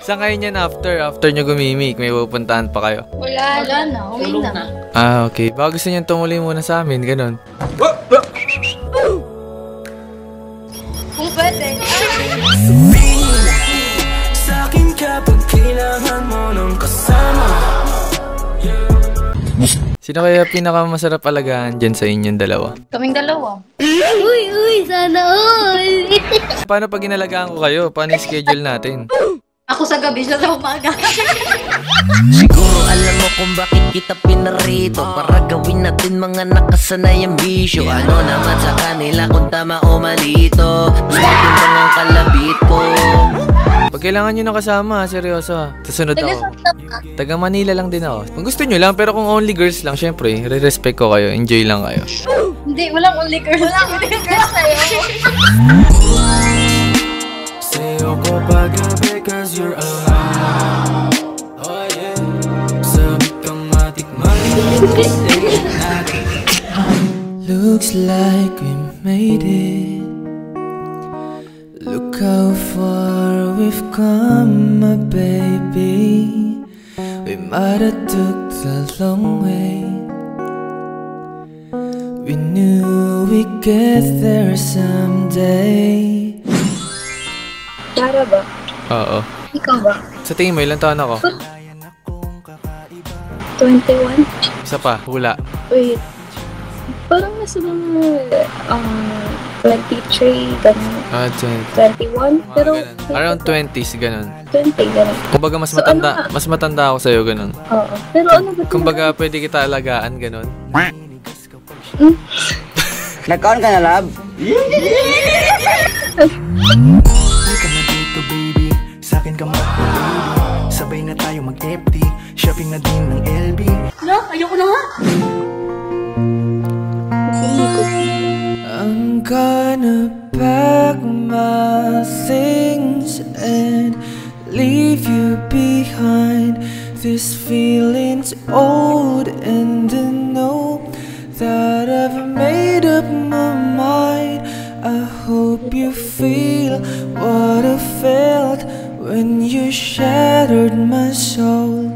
Saan kayo niyan after? After nyo gumimik, may pupuntahan pa kayo? Wala na. Uwi na. Ah, okay. Baka gusto niyan tumuli muna sa amin, ganun. Kung pwede. Sa'kin kapag kailangan mo ng kasama. Sino kaya pinakamasarap alagaan dyan sa inyong dalawa? Kaming dalawa. Uy, sana all! Paano pag inalagaan ko kayo? Paano yung schedule natin? Ako sa gabi, siya sa umaga. Siguro alam mo kung bakit kita pinarito, para gawin natin mga nakasanayang bisyo. Ano naman sa kanila kung tama o malito, gusto ko lang ang kalabit ko. Pag kailangan nyo ng kasama, seryoso. Sasunod ako. Taga Manila lang din ako. Kung gusto nyo lang, pero kung only girls lang, syempre, re-respect ko kayo. Enjoy lang kayo. Hindi, walang only girls. Walang only girls sa'yo. Sa'yo ko paggabi cause you're alive. Oh yeah. Sabi kang matikman. Looks like we made it. Look how far we've come, my baby. We might have took the long way. We knew we'd get there someday. Clara ba? Oo. Ikaw ba? Sa tingin mo, ilang taon ako? 21? Isa pa, hula. Wait. Parang nasa mga 23, ganun. Ah, 21? Pero around 20s, ganun. 20, ganun. Kumbaga, mas So, matanda, ano mas matanda ako sa'yo, ganun. Oo. Pero ano ba? Kumbaga, pwede kita alagaan, ganun. Nagkaon ka na, love? Halika na dito baby, sa'kin ka mag-baby. Sabay na tayo mag-FT, shopping na din ng LB. No, ayoko na nga. I'm gonna pack my things and leave you behind. This feeling's old and I know that I've made up my mind. I hope you feel what I felt when you shattered my soul.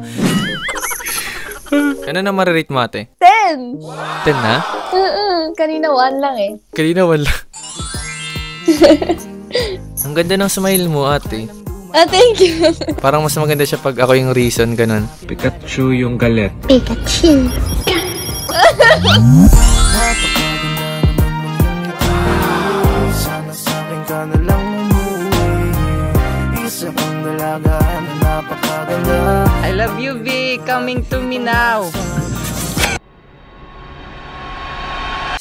Ano na marirate mo, ate? 10! 10 na? Kanina 1 lang eh. Kanina wala. Ang ganda ng smile mo, ate. Ah, thank you. Parang mas maganda siya pag ako yung reason, ganun. Pikachu yung galit. Pikachu. Sana sa'kin ka na lang umuwi. Isa kang dalaga na napakaganda. I love you, V. Coming to me now.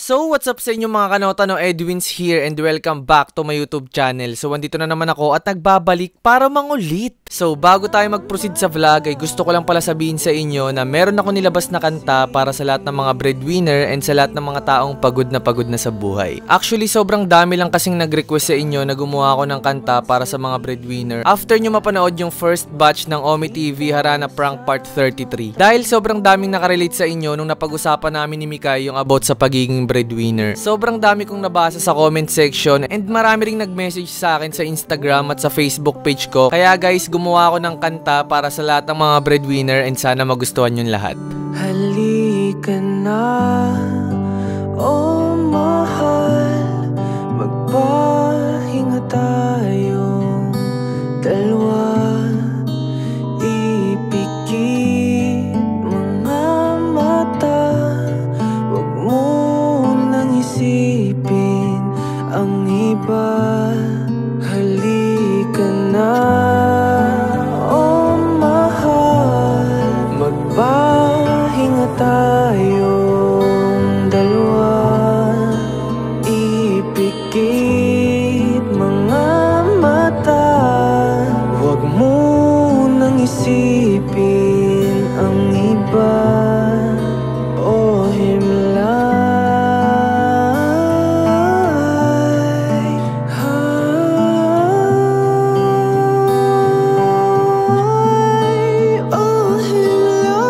So, what's up sa inyo mga kanota, no? Edwin's here and welcome back to my YouTube channel. So, andito na naman ako at nagbabalik para mangulit. So, bago tayo mag-proceed sa vlog, ay gusto ko lang pala sabihin sa inyo na meron ako nilabas na kanta para sa lahat ng mga breadwinner and sa lahat ng mga taong pagod na sa buhay. Actually, sobrang dami lang kasing nag-request sa inyo na gumawa ako ng kanta para sa mga breadwinner. After nyo mapanood yung first batch ng Omi TV Harana Prank Part 33. Dahil sobrang daming nakarelate sa inyo nung napag-usapan namin ni Mikay yung about sa pagiging breadwinner. Sobrang dami kong nabasa sa comment section and marami ring nag-message sa akin sa Instagram at sa Facebook page ko. Kaya guys, gumawa ako ng kanta para sa lahat ng mga breadwinner and sana magustuhan yung lahat. Halika na, oh mahal, magpahinga tayong dalawa. Ipikit mga mata, wag mo nang isipin ang iba. Halika na, oh mahal, magpahinga tayong dalawa. Ipikit mga mata, wag mo nang isipin ang iba. Oh himlay, oh himlay.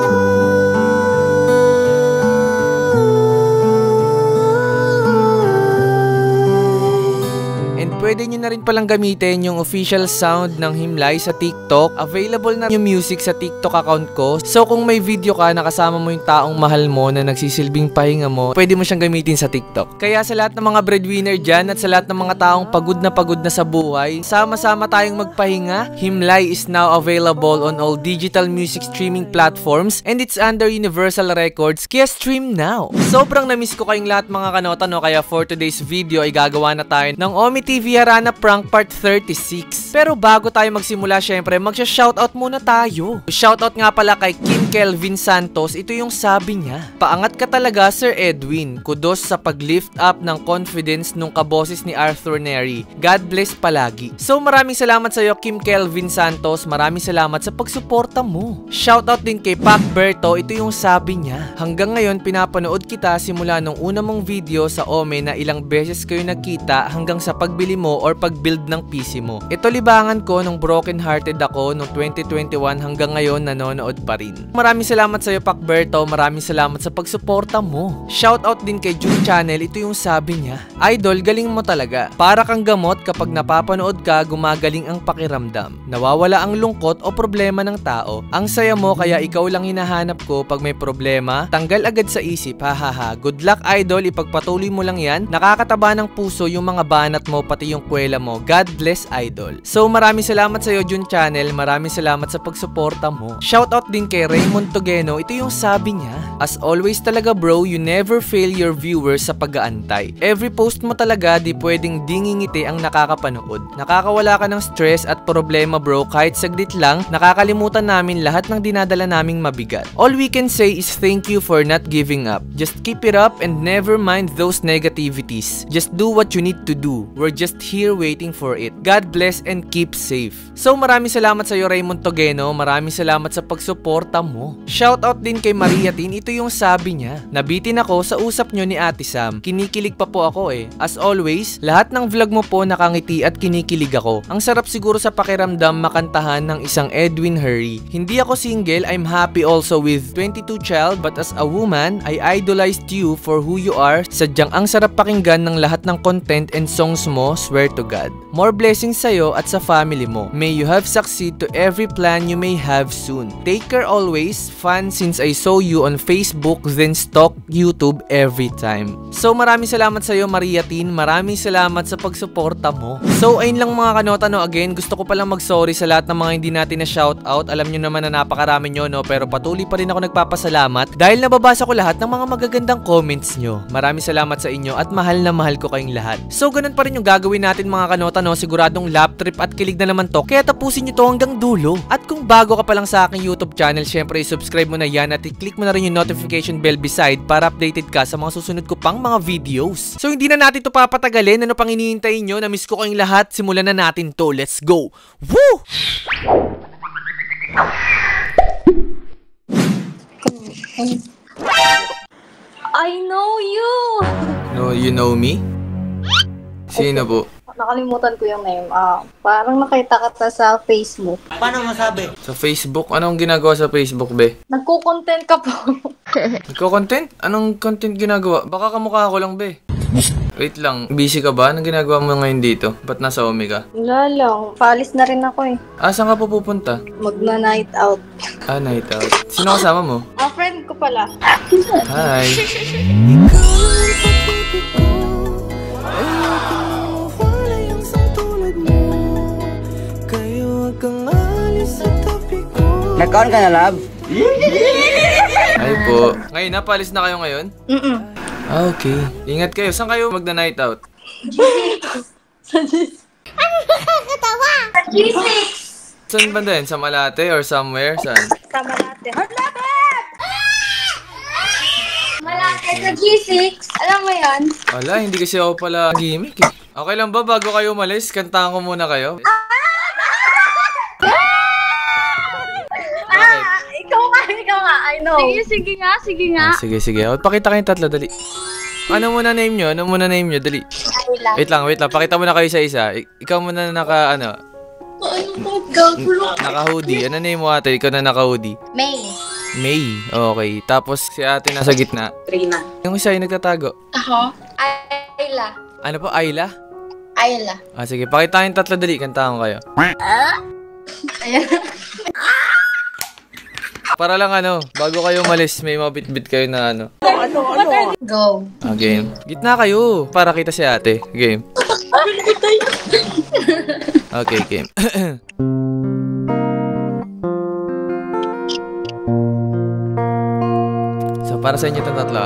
And pwede nyo na rin palang gamitin yung official sound ng Himlay sa TikTok. Available na yung music sa TikTok account ko. So kung may video ka na kasama mo yung taong mahal mo na nagsisilbing pahinga mo, pwede mo siyang gamitin sa TikTok. Kaya sa lahat ng mga breadwinner dyan at sa lahat ng mga taong pagod na sa buhay, sama-sama tayong magpahinga. Himlay is now available on all digital music streaming platforms and it's under Universal Records, kaya stream now. Sobrang na-miss ko kayong lahat mga kanota, no? Kaya for today's video ay gagawa na tayo ng Omi TV Harana Prank Part 36. Pero bago tayo magsimula, syempre magsha-shoutout muna tayo. Shoutout nga pala kay Kim Kelvin Santos. Ito yung sabi niya: "Paangat ka talaga, Sir Edwin. Kudos sa pag-lift up ng confidence nung kaboses ni Arthur Neri. God bless palagi." So maraming salamat sa iyo, Kim Kelvin Santos. Maraming salamat sa pagsuporta mo. Shoutout din kay Pac Berto. Ito yung sabi niya: "Hanggang ngayon pinapanood kita simula nung una mong video sa Ome na ilang beses kayo nagkita hanggang sa pagbili mo or pag-build ng PC mo. Ito libangan ko nung broken hearted ako noong 2021 hanggang ngayon nanonood pa rin." Maraming salamat sa iyo, Pac Berto. Maraming salamat sa pagsuporta mo. Shoutout din kay June Channel. Ito yung sabi niya: "Idol, galing mo talaga. Para kang gamot, kapag napapanood ka, gumagaling ang pakiramdam. Nawawala ang lungkot o problema ng tao. Ang saya mo kaya ikaw lang hinahanap ko pag may problema. Tanggal agad sa isip, hahaha. Good luck, Idol. Ipagpatuloy mo lang yan. Nakakataba ng puso yung mga banat mo, pati yung kwela mo. God bless, Idol." So maraming salamat sa iyo, June Channel. Maraming salamat sa pagsuporta mo. Shoutout din kay Raymond Togeno. Ito yung sabi niya: "As always talaga bro, you never fail your viewers sa pag-aantay. Every post mo talaga di pwedeng dingingiti ang nakakapanood. Nakakawala ka ng stress at problema bro, kahit saglit lang, nakakalimutan namin lahat ng dinadala naming mabigat. All we can say is thank you for not giving up. Just keep it up and never mind those negativities. Just do what you need to do. We're just here waiting for it. God bless and keep safe." So maraming salamat sa iyo, Raymond Togeno. Maraming salamat sa pagsuporta mo. Shoutout din kay Maria Tin. Ito yung sabi niya: "Nabitin ako sa usap nyo ni Ate Sam. Kinikilig pa po ako eh. As always, lahat ng vlog mo po nakangiti at kinikilig ako. Ang sarap siguro sa pakiramdam makantahan ng isang Edwin Hurry. Hindi ako single, I'm happy also with 22 child, but as a woman, I idolized you for who you are. Sadyang ang sarap pakinggan ng lahat ng content and songs mo, swear to God. More blessings sa'yo at sa family mo. May you have succeed to every plan you may have soon. Take care always. Fan since I saw you on Facebook, then stalk YouTube every time." So maraming salamat sa iyo, Maria Tin. Maraming salamat sa pagsuporta mo. So ayun lang mga kanota, no. Again, gusto ko palang mag-sorry sa lahat ng mga hindi natin na shoutout. Alam nyo naman na napakarami nyo, no, pero patuloy pa rin ako nagpapasalamat dahil nababasa ko lahat ng mga magagandang comments nyo. Maraming salamat sa inyo at mahal na mahal ko kayong lahat. So ganun pa rin yung gagawin natin mga kanota, no. Siguradong lap trip at kilig na naman to, kaya tapusin nyo to hanggang dulo. At kung bago ka pa lang sa aking YouTube channel, syempre subscribe mo na yan at i-click mo na rin yung notification bell beside para updated ka sa mga susunod ko pang mga videos. So hindi na natin to papatagalin. Ano pang inihintayin nyo? Na-miss ko kayong lahat. Simulan na natin to. Let's go! Woo! I know you! No, you know me? Sino po? Nakalimutan ko yung name. Parang nakita ka sa Facebook. Sa Facebook? Anong ginagawa sa Facebook, be? Nagko-content ka po. Nagko-content? Anong content ginagawa? Baka kamukha ko lang, be. Wait lang, busy ka ba? Anong ginagawa mo ngayon dito? Ba't nasa Ome ka? Wala lang. Paalis na rin ako eh. Saan ka po pupunta? Magna-night out. Night out. Sino kasama mo? Friend ko pala. Hi. Nag-on ka na, love? Hi po. Ngayon na, paalis na kayo ngayon? Okay. Ingat kayo. Saan kayo magna-night out? Saan banda yun? Sa Malate or somewhere? Saan? Sa Malate. Malate sa G6. Alam mo yan? Wala, hindi kasi ako pala gimmick eh. Okay lang ba bago kayo umalis? Kantahan ko muna kayo. Ikaw nga. I know. Sige nga. Sige. Pakita kayong tatlo, dali. Ano muna name nyo? Dali. Wait lang. Pakita mo na kayo sa isa. Ikaw muna naka-hoodie. Ano name mo ate? Ikaw na naka-hoodie. May. Okay. Tapos si ate nasa gitna. Trina. Yung isa yung nagtatago. Ako? Ayla. Ano po? Ayla? Ayun lang. Sige, pakita yung tatlo dali. Kantahan kayo. Ayan. Para lang bago kayo umalis, may mabitbit kayo na Go. Game. Gitna kayo, para kita si ate. Game. Okay, game. So, para sa inyo itong tatlo,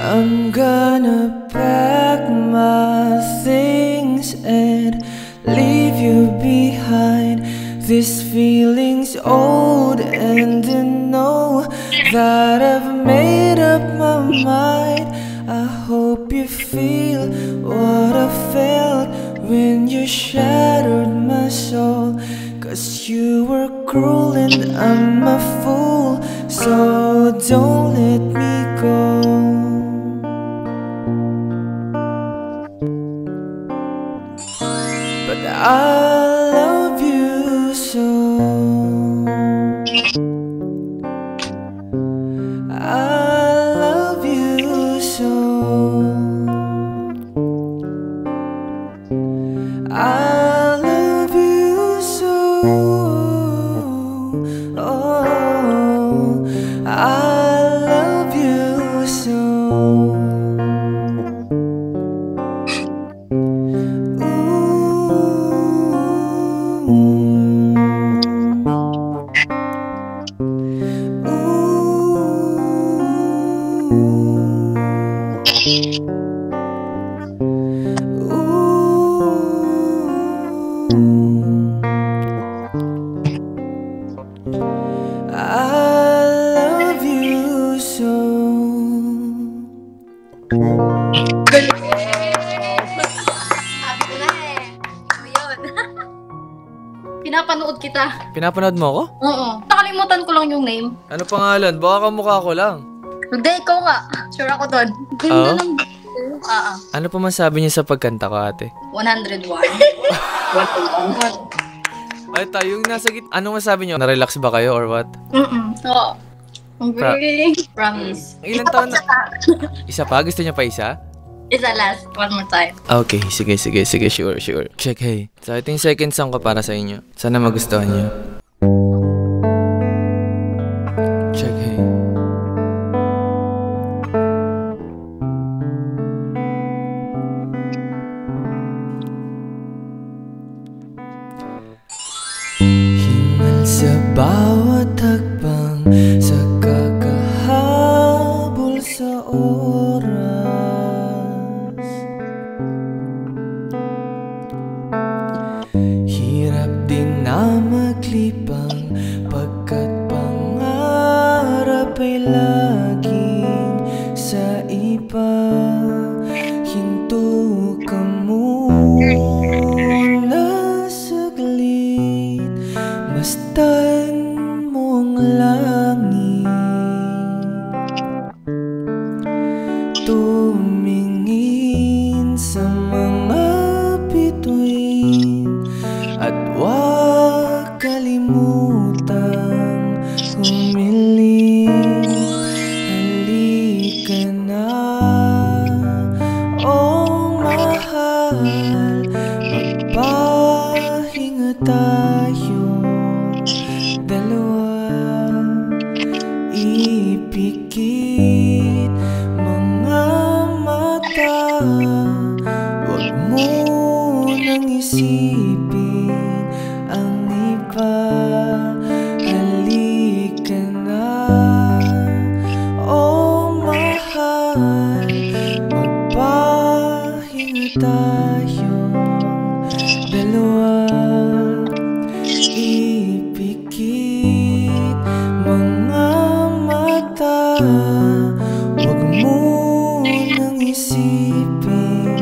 I'm gonna pack my things and leave you behind. This feeling's old and I know that I've made up my mind. I hope you feel what I felt when you shattered my soul. Cause you were cruel and I'm a fool, so don't let me go. But I love you so. I love you so. I love you so. Oh, I love you so. Pinapanood kita. Pinapanood mo ako? Oo. Nakalimutan ko lang yung name. Ano pangalan? Baka kamukha ko lang. Hindi, ikaw nga. Sure ako doon. Oo? Ganda ng... Ano pa masabi niyo sa pagkanta ko, ate? 101. Ay, tayo yung nasa anong masabi niyo? Na-relax ba kayo or what? Oo. Ang galing. Promise. Ilan taon na? Isa pa? Gusto niya pa isa? Isa last. One more time. Okay, sige. Sure. Check, hey. So, ito yung second song ko para sa inyo. Sana magustuhan niyo. Check, hey. Hingal sa bawat hakbang, sa kakahabol sa oras. Hirap din na maglibang, pagkat pangarap ay laging sa iba. Hinto ka muna saglit, mastan mo ang langit. Tumingin sa mga bituin at huwag kalimutang humiling. Halika na, oh mahal, magpahinga tayo dalawa. Ipikit mga mata, huwag mo nang isipin ang iba. Halika na, oh mahal, magpahinga tayo dalawa. Ipikit mga mata, huwag mo nang isipin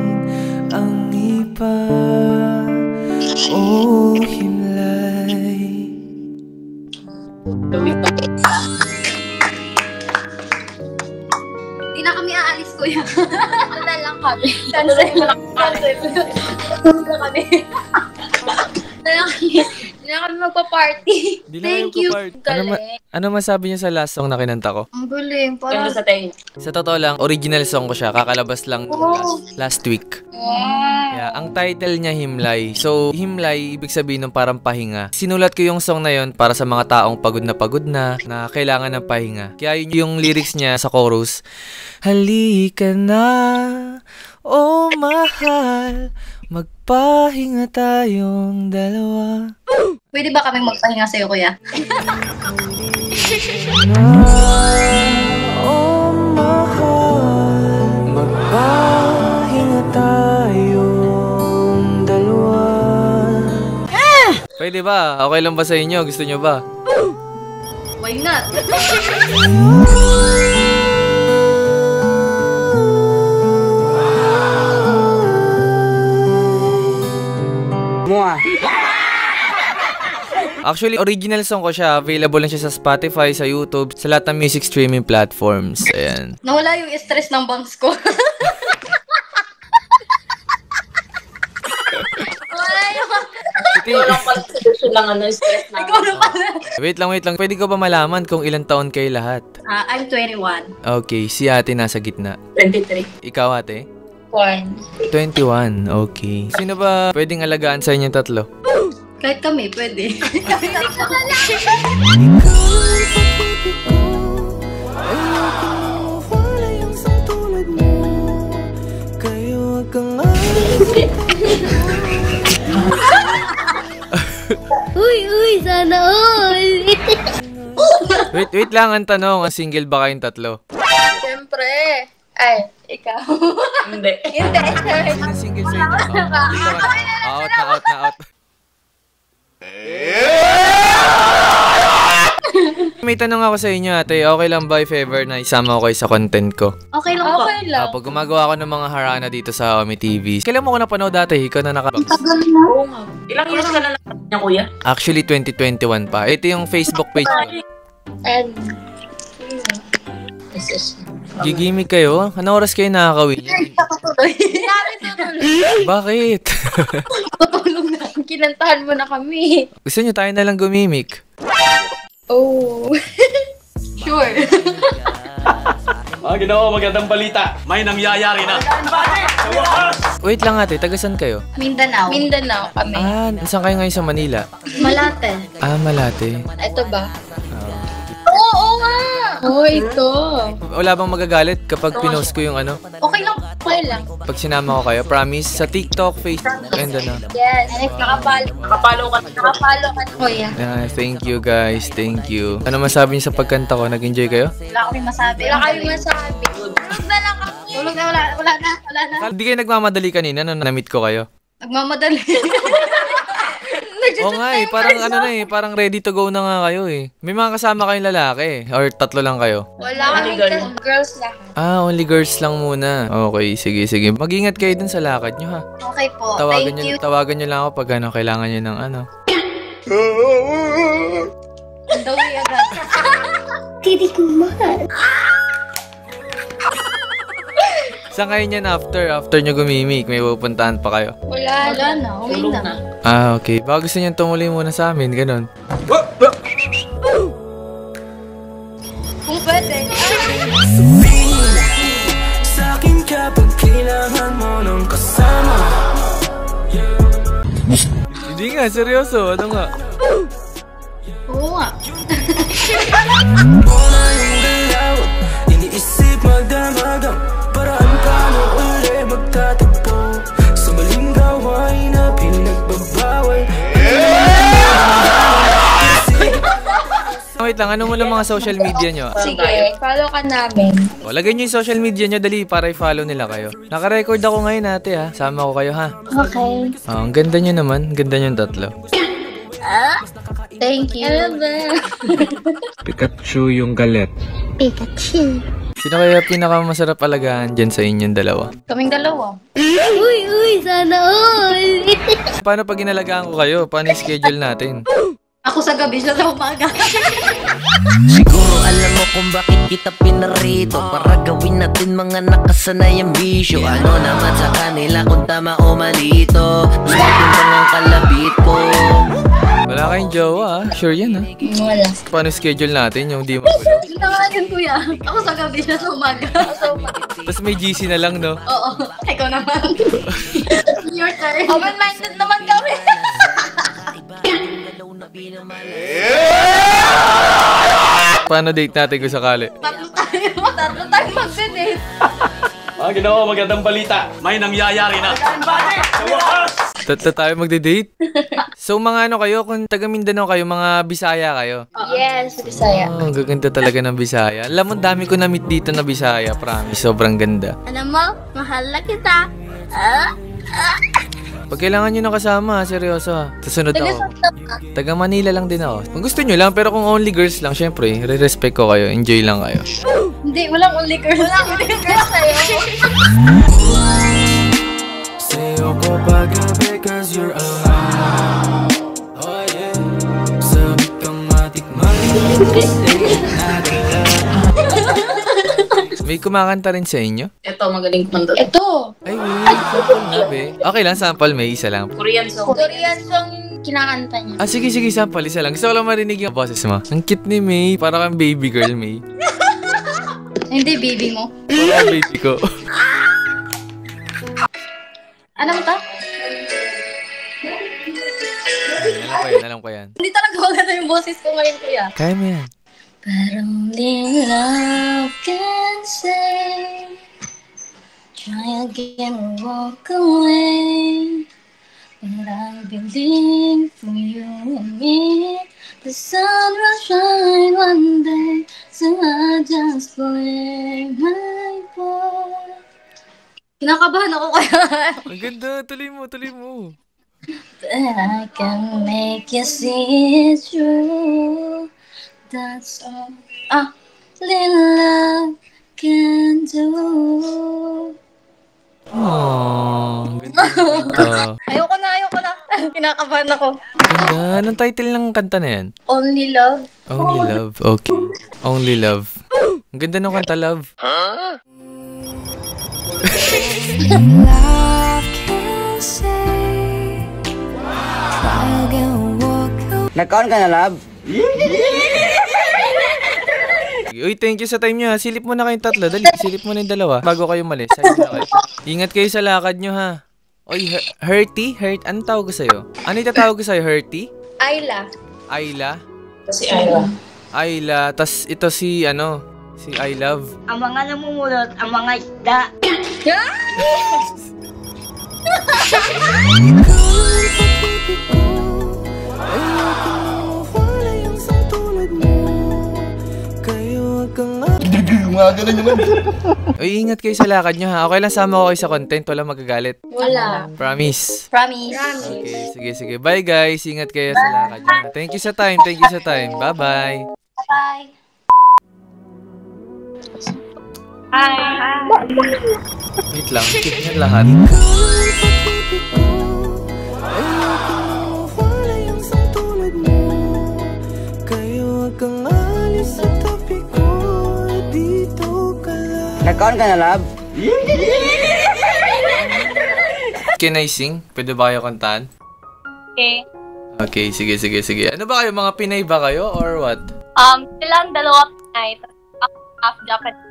ang iba. Oh, himlay. Hindi na kami aalis, kuya. Ano lang kami. Cancel. Cancel na kami. Hindi na na kami magpa-party. Di na Thank kayo you. kapart. Galing. Ano masabi niyo sa last song na kinanta ko? Ang galing. Parang, Sa totoo lang, original song ko siya. Kakalabas lang last week. Yeah, ang title niya Himlay. So, Himlay, ibig sabihin ng parang pahinga. Sinulat ko yung song na yon para sa mga taong pagod na kailangan ng pahinga. Kaya yun yung lyrics niya sa chorus. Halika na, oh mahal, magpahinga tayong dalawa. pwede ba kaming magpahinga sa'yo, kuya? Oh mahal, magpahinga tayong dalawa. Pwede ba? Okay lang ba sa inyo? Gusto nyo ba? Why not? Actually, original song ko siya. Available lang siya sa Spotify, sa YouTube, sa lahat ng music streaming platforms. Ayan. Nawala yung stress ng bangs ko. Wala yung... Walang constitution lang stress na. Ikaw na pala. Wait lang. Pwede ko ba malaman kung ilang taon kayo lahat? I'm 21. Okay, si ate nasa gitna. 23. Ikaw ate? 1. 21, okay. Sino ba pwedeng alagaan sa inyong tatlo? Kahit kami, pwede. Uy, sana all. Wait lang ang tanong, single ba kayong tatlo? Siyempre. Ay, ikaw. Hindi. Hindi. Sino single sa inyo? Oh, dito ka. Out na. May tanong ako sa inyo ate, okay lang ba if ever na isama ko kayo sa content ko? Okay lang po. Okay lang. Pag gumagawa ko ng mga harana dito sa Omi TV, kailan mo ko napanood dati? Ikaw na nakabangs. Oo nga. Ilang years ka na lang niya, kuya? Actually, 2021 pa. Ito yung Facebook page ko. And... Gigimik kayo? Anong oras kayo nakakawin? Bakit? Tutulong na. Kinantahan mo na kami. Gusto nyo tayo na lang gumimik? Oh. Sure. Ginawa magandang balita. May nangyayari na. Wait lang ate, tagasan kayo? Mindanao. Mindanao kami. Saan kayo ngayon sa Manila? Malate. Malate. Ito ba? Oo nga. Oh, ito. Wala bang magagalit kapag pinost ko yung ano? Okay lang. Okay lang. Pag sinama ko kayo, promise, sa TikTok, Facebook, and ano. Yes. Nakapalo ka na, kuya. Yeah, thank you guys, thank you. Ano masabi niyo sa pagkanta ko? Nag-enjoy kayo? Wala kaming masabi. Wala kayo masabi. Tulog na lang kami. Tulog na, wala na. Hindi kayo nagmamadali kanina nung na-meet ko kayo? Nagmamadali. Oo nga parang ano na parang ready to go na nga kayo eh. May mga kasama kayong lalaki or tatlo lang kayo? Wala kami girls lang. Only girls lang muna. Okay, sige. Mag-ingat kayo dun sa lakad nyo ha. Okay po. Thank you. Tawagan nyo lang ako pag kailangan nyo ng ano. Ang dawi agad. Titi ko mahal. Saan kayo niyan after nyo gumimik? May pupuntahan pa kayo? Wala na. Uwi na. Okay. Baka gusto nyo tumuloy muna sa amin, ganun. Kung pwede. Sa'kin kapag kailangan mo ng kasama. Hindi nga, seryoso. Ano nga? Oo nga. Muna yung galaw, iniisip magdamagang paraan paano uli magtatagpo sa maling gawain na pinagbabawal. Wait lang, ano mo lang mga social media nyo? Sige, follow ka namin. Lagay nyo yung social media nyo, dali, para i-follow nila kayo. Naka-record ako ngayon ate ha. Sama ko kayo ha. Okay. Ang ganda nyo naman. Ganda nyo yung tatlo. Thank you. Pikachu yung galit. Pikachu. Sino kaya pinakamasarap alagaan dyan sa inyong dalawa? Kaming dalawa. Uy, sana all. Paano pag inalagaan ko kayo? Paano yung schedule natin? Ako sa gabi, siya sa umaga. Siguro alam mo kung bakit kita pinarito para gawin natin mga nakasanayang bisyo. Ano naman sa kanila kung tama o mali ito? Sumating bang ang kalabit ko? Wala kayong jowa, Sure yan, ha? Wala. Paano schedule natin yung di magulo? Yun na nga yun, kuya. Ako sa gabi siya sa umaga. Tapos may GC na lang, no? Oo. Ikaw naman. Your turn. Open-minded naman kami. Paano date natin kung sakali? Tatlo tayo mag-date. Ginawa, magandang balita. May nangyayari na. Tatlo tayo magde-date? So mga ano kayo, kung taga Mindanao kayo, mga Bisaya kayo? Yes, Bisaya. Oh, ang gaganda talaga ng Bisaya. Alam mo, dami ko na-meet dito na Bisaya, promise. Sobrang ganda. Alam mo, mahal na kita. Pag kailangan nyo ng kasama, seryoso ha. Sasunod ako. Taga Manila lang din ako. Kung gusto nyo lang, pero kung only girls lang, syempre, re-respect ko kayo. Enjoy lang kayo. Hindi, walang only girls. Walang only girls sa'yo. Sa'yo ko paggabi cause you're alive. Oh yeah. Sabit kang matikman. May kumakanta rin sa inyo? Ito, magaling kanta. Ito! Ay, wait. Sample na, be. Okay lang, sample. May isa lang. Korean song. Korean song yung kinakanta niya. Ah, sige, sample. Isa lang. Gusto ko lang marinig yung boses mo. Ang cute ni May. Para kang baby girl, May. Hindi, baby mo. Para baby ko. Ano mo ta? Alam ko yan. Hindi talaga maganda yung boses ko ngayon, kuya. Kaya mo yan. But only love can say. Try again or walk away. But I believe for you and me. The sun will shine one day. So I just play my part. Kinakabahan ako kaya. Ang ganda. Tuloy mo. But I can make you see it's true. That's all little love can do. Aww. Ganda. Ayoko na. Kinakabahan ako. Ganda. Anong title ng kanta na yan? Only love. Only Love. Okay. Only Love. Ang ganda ng kanta, Love. Nag-on ka na, love? Uy, thank you sa time nyo ha. Silip mo na kayong tatlo. Dali, silip mo na yung dalawa. Bago kayo malis. Sayang na kayo. Ingat kayo sa lakad nyo ha. Uy, Hurty? Anong tawag ko sa'yo? Ano yung tatawag ko sa'yo? Hurty? Ayla. Ayla? Si Ayla. Ayla. Tas ito si si I Love. Ang mga namumulot, ang mga isda. Uy, ingat kayo sa lakad nyo ha. Okay lang, sama ko kayo sa content. Wala magagalit. Wala. Promise. Promise. Sige. Bye guys. Ingat kayo sa lakad nyo. Thank you sa time. Bye-bye. Bye. Wait lang. Keep nyo lahat. Nag-on ka na, love? Can I sing? Pwede ba kayo kantaan? Okay. Okay, sige. Ano ba kayo? Mga Pinay ba kayo or what? Silang dalawa Pinay, tapos half Japanese.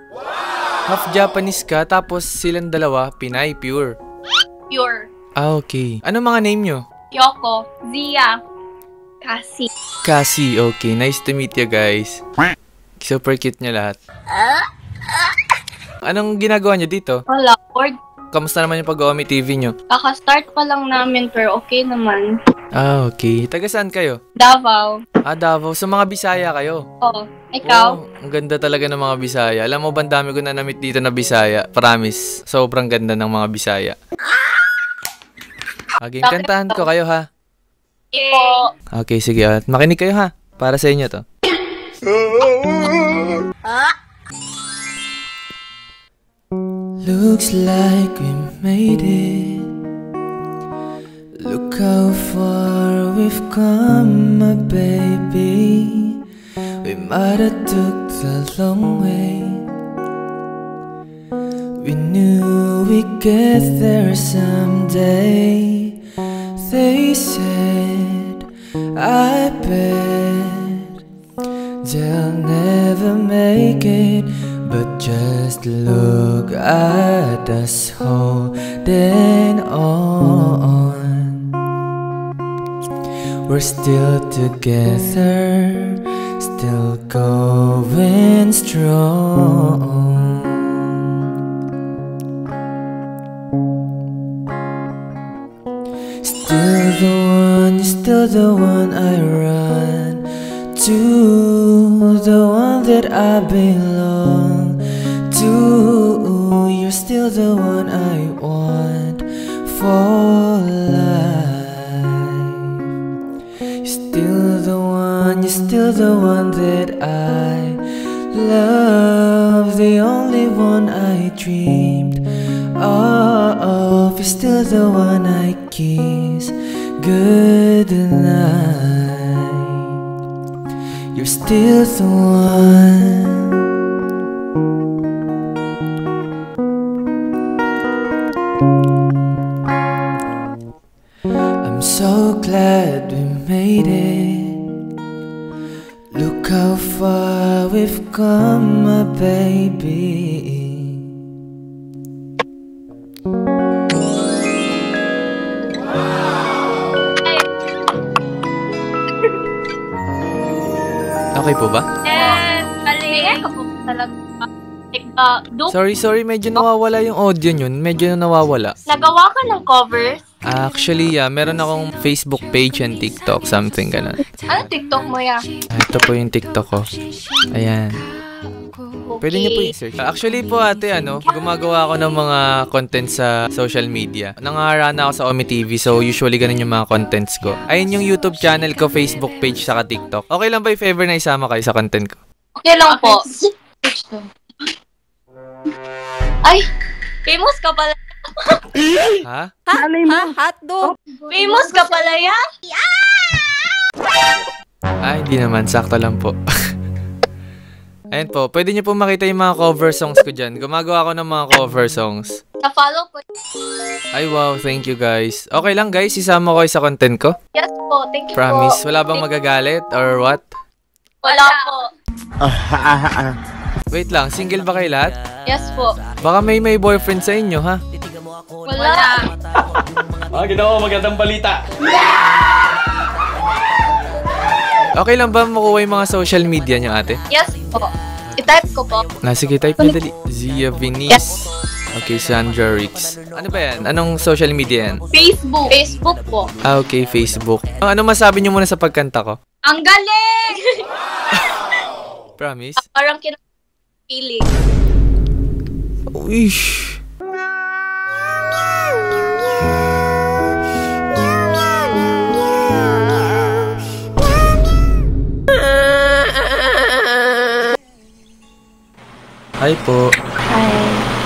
Half Japanese ka, tapos silang dalawa, Pinay, pure. Pure. Ah, okay. Ano mga name nyo? Kyoko, Zia, Cassie. Cassie, okay. Nice to meet you guys. Super cute nyo lahat. Anong ginagawa nyo dito? Wala, bored. Kamusta naman yung pag-Omi TV nyo? Kaka-start pa lang namin, pero okay naman. Ah, okay. Taga saan kayo? Davao. Ah, Davao. So, mga Bisaya kayo? Oo. Ikaw? Wow, ang ganda talaga ng mga Bisaya. Alam mo ba, dami ko na na-meet dito na Bisaya. Promise. Sobrang ganda ng mga Bisaya. Okay, kantahan ko kayo ha. Okay. Okay, sige. At makinig kayo ha. Para sa inyo to. Looks like we made it. Look how far we've come, my baby. We might have took the long way. We knew we'd get there someday. They said I bet they'll never make it, but just look at us holding on. We're still together, still going strong. Still the one I run to, the one that I belong to. You're still the one I want for life. You're still the one that I love, the only one I dreamed of. You're still the one I kiss good night. You're still the one. I'm so glad we made it. Look how far we've come, my baby. Okay po ba? Galing ka po talaga. Sorry, medyo nawawala yung audio nyun. Medyo nawawala. Nagawa ka ng covers? Actually, meron akong Facebook page and TikTok, something ganun. Ano TikTok mo ya? Ito po yung TikTok ko. Ayan. Pwede niyo po i-search. Actually po ate, gumagawa ako ng mga content sa social media. Nangarana ako sa Omi TV, so usually ganun yung mga contents ko. Ayun yung YouTube channel ko, Facebook page, saka TikTok. Okay lang ba if ever na isama kayo sa content ko? Okay lang po. Ay, famous ka pala. Ha? Hotdog. Famous ka pala ya? Ay, hindi naman. Sakto lang po. Ayun po, pwede niyo po makita yung mga cover songs ko dyan. Gumagawa ako ng mga cover songs. Na-follow po. Ay, wow. Thank you, guys. Okay lang, guys. Isama ko kayo sa content ko. Yes po, thank you Promise. po. Wala bang magagalit or what? Wala po. Wait lang. Single ba kayo lahat? Yes po. Baka may boyfriend sa inyo, ha? Wala. Ginawa magandang balita. Okay lang ba makuha yung mga social media niyo, ate? Yes po. I-type ko po. Sige, type na dali. Zia Venice. Okay, Sandra Rix. Ano ba yan? Anong social media yan? Facebook. Facebook po. Okay, Facebook. Ano masabi niyo muna sa pagkanta ko? Ang galing! Promise? Parang kinapilig. Uish. Hi po. Hi.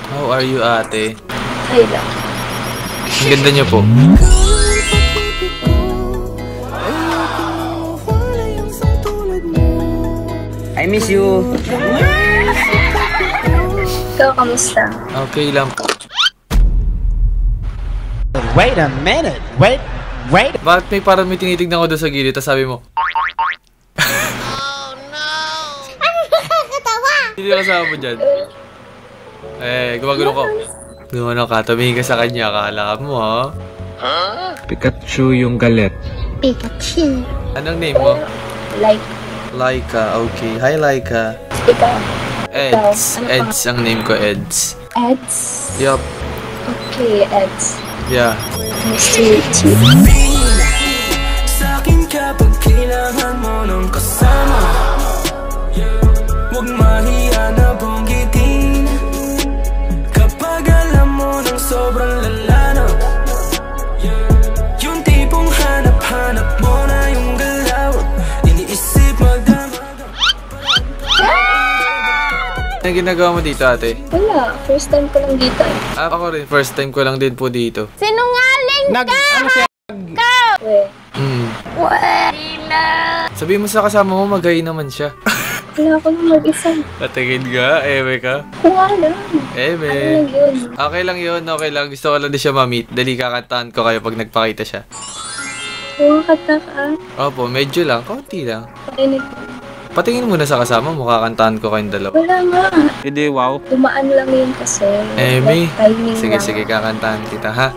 How are you, ate? Hi lang. Ang ganda niyo po. I miss you. Ikaw, kamusta? Okay lang po. Wait a minute. Wait. Bakit may parang may tinitignan ko doon sa gilid, tapos sabi mo? Hindi ka kasama mo dyan. Gumagano ko. Gumagano ka, tumingin ka sa kanya, akala mo ha? Pikachu yung galit. Pikachu. Anong name mo? Laika, okay. Hi Laika. Ikaw. Eds ang name ko, Eds. Eds. Yup. Okay, Eds. Yeah. Nice to meet you. Sa'kin kapag kailangan mo ng kasama, huwag mahiya na banggitin. Kapag alam mo ng sobrang lala na, yung tipong hanap-hanap mo na yung galaw, iniisip magdamag. Ano ginagawa mo dito, ate? Wala, first time ko lang dito eh. Ako rin, first time ko lang din po dito. Sinungaling ka! Sabihin mo sa kasama mo, magayi naman siya. Wala ko nang mag-isa. Patingin ka, eme ka. Wala lang. Eme. Ano lang yun? Okay lang yun, okay lang. Gusto ko lang din siya ma-meet. Dali kakantahan ko kayo pag nagpakita siya. Kumakanta ka. Opo, medyo lang. Kaunti lang. Pakinig. Patingin muna sa kasama mo, kakantahan ko kayong dalawa. Wala nga. Hindi, wow. Dumaan lang yun kasi. May. Timing Sige, lang. sige, kakantahan kita, ha?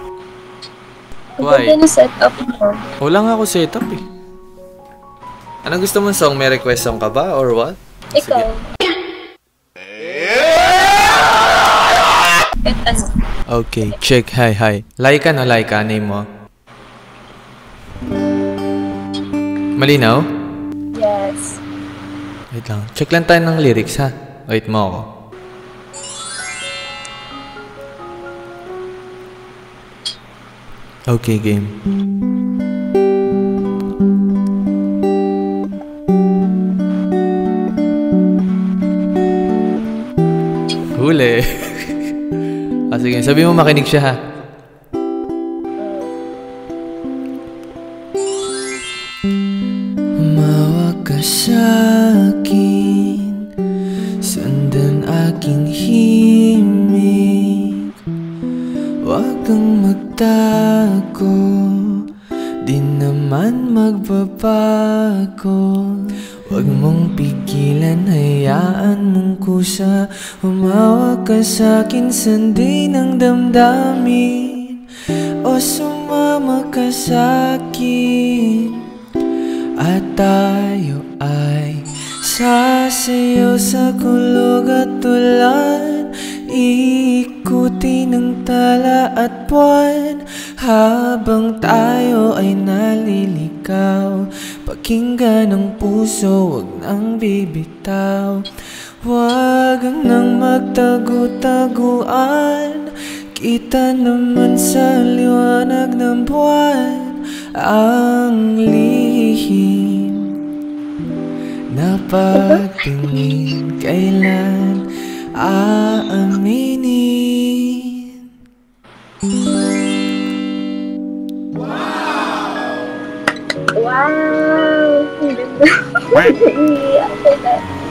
Ang Why? ganda na setup mo. Wala nga ako setup, eh. Anong gusto mong song? May request song ka ba, or what? Ikaw. At ano? Okay, check. Hi. Laika no, Laika. Name mo. Malinaw? Yes. Wait lang. Check lang tayo ng lyrics, ha? Wait mo ako. Okay, game. Huli. Sige, sabi mo makinig siya, ha? Humawak ka sa'kin, sundan aking himig. Huwag kang magtago, di naman magbabago. Huwag mong pigilan, hayaan mong kusa. Humawak ka sa'kin, sanday ng damdamin. O sumama ka sa'kin, at tayo ay sasayaw sa kulog at ulan. Iikuti ng tala at buwan, habang tayo ay naliligaw. Pakinggan ang puso, wag nang bibitaw. Wag nang magtago-taguan, kita naman sa liwanag ng buwan ang lihim na pagtingin kailan aaminin. Wow!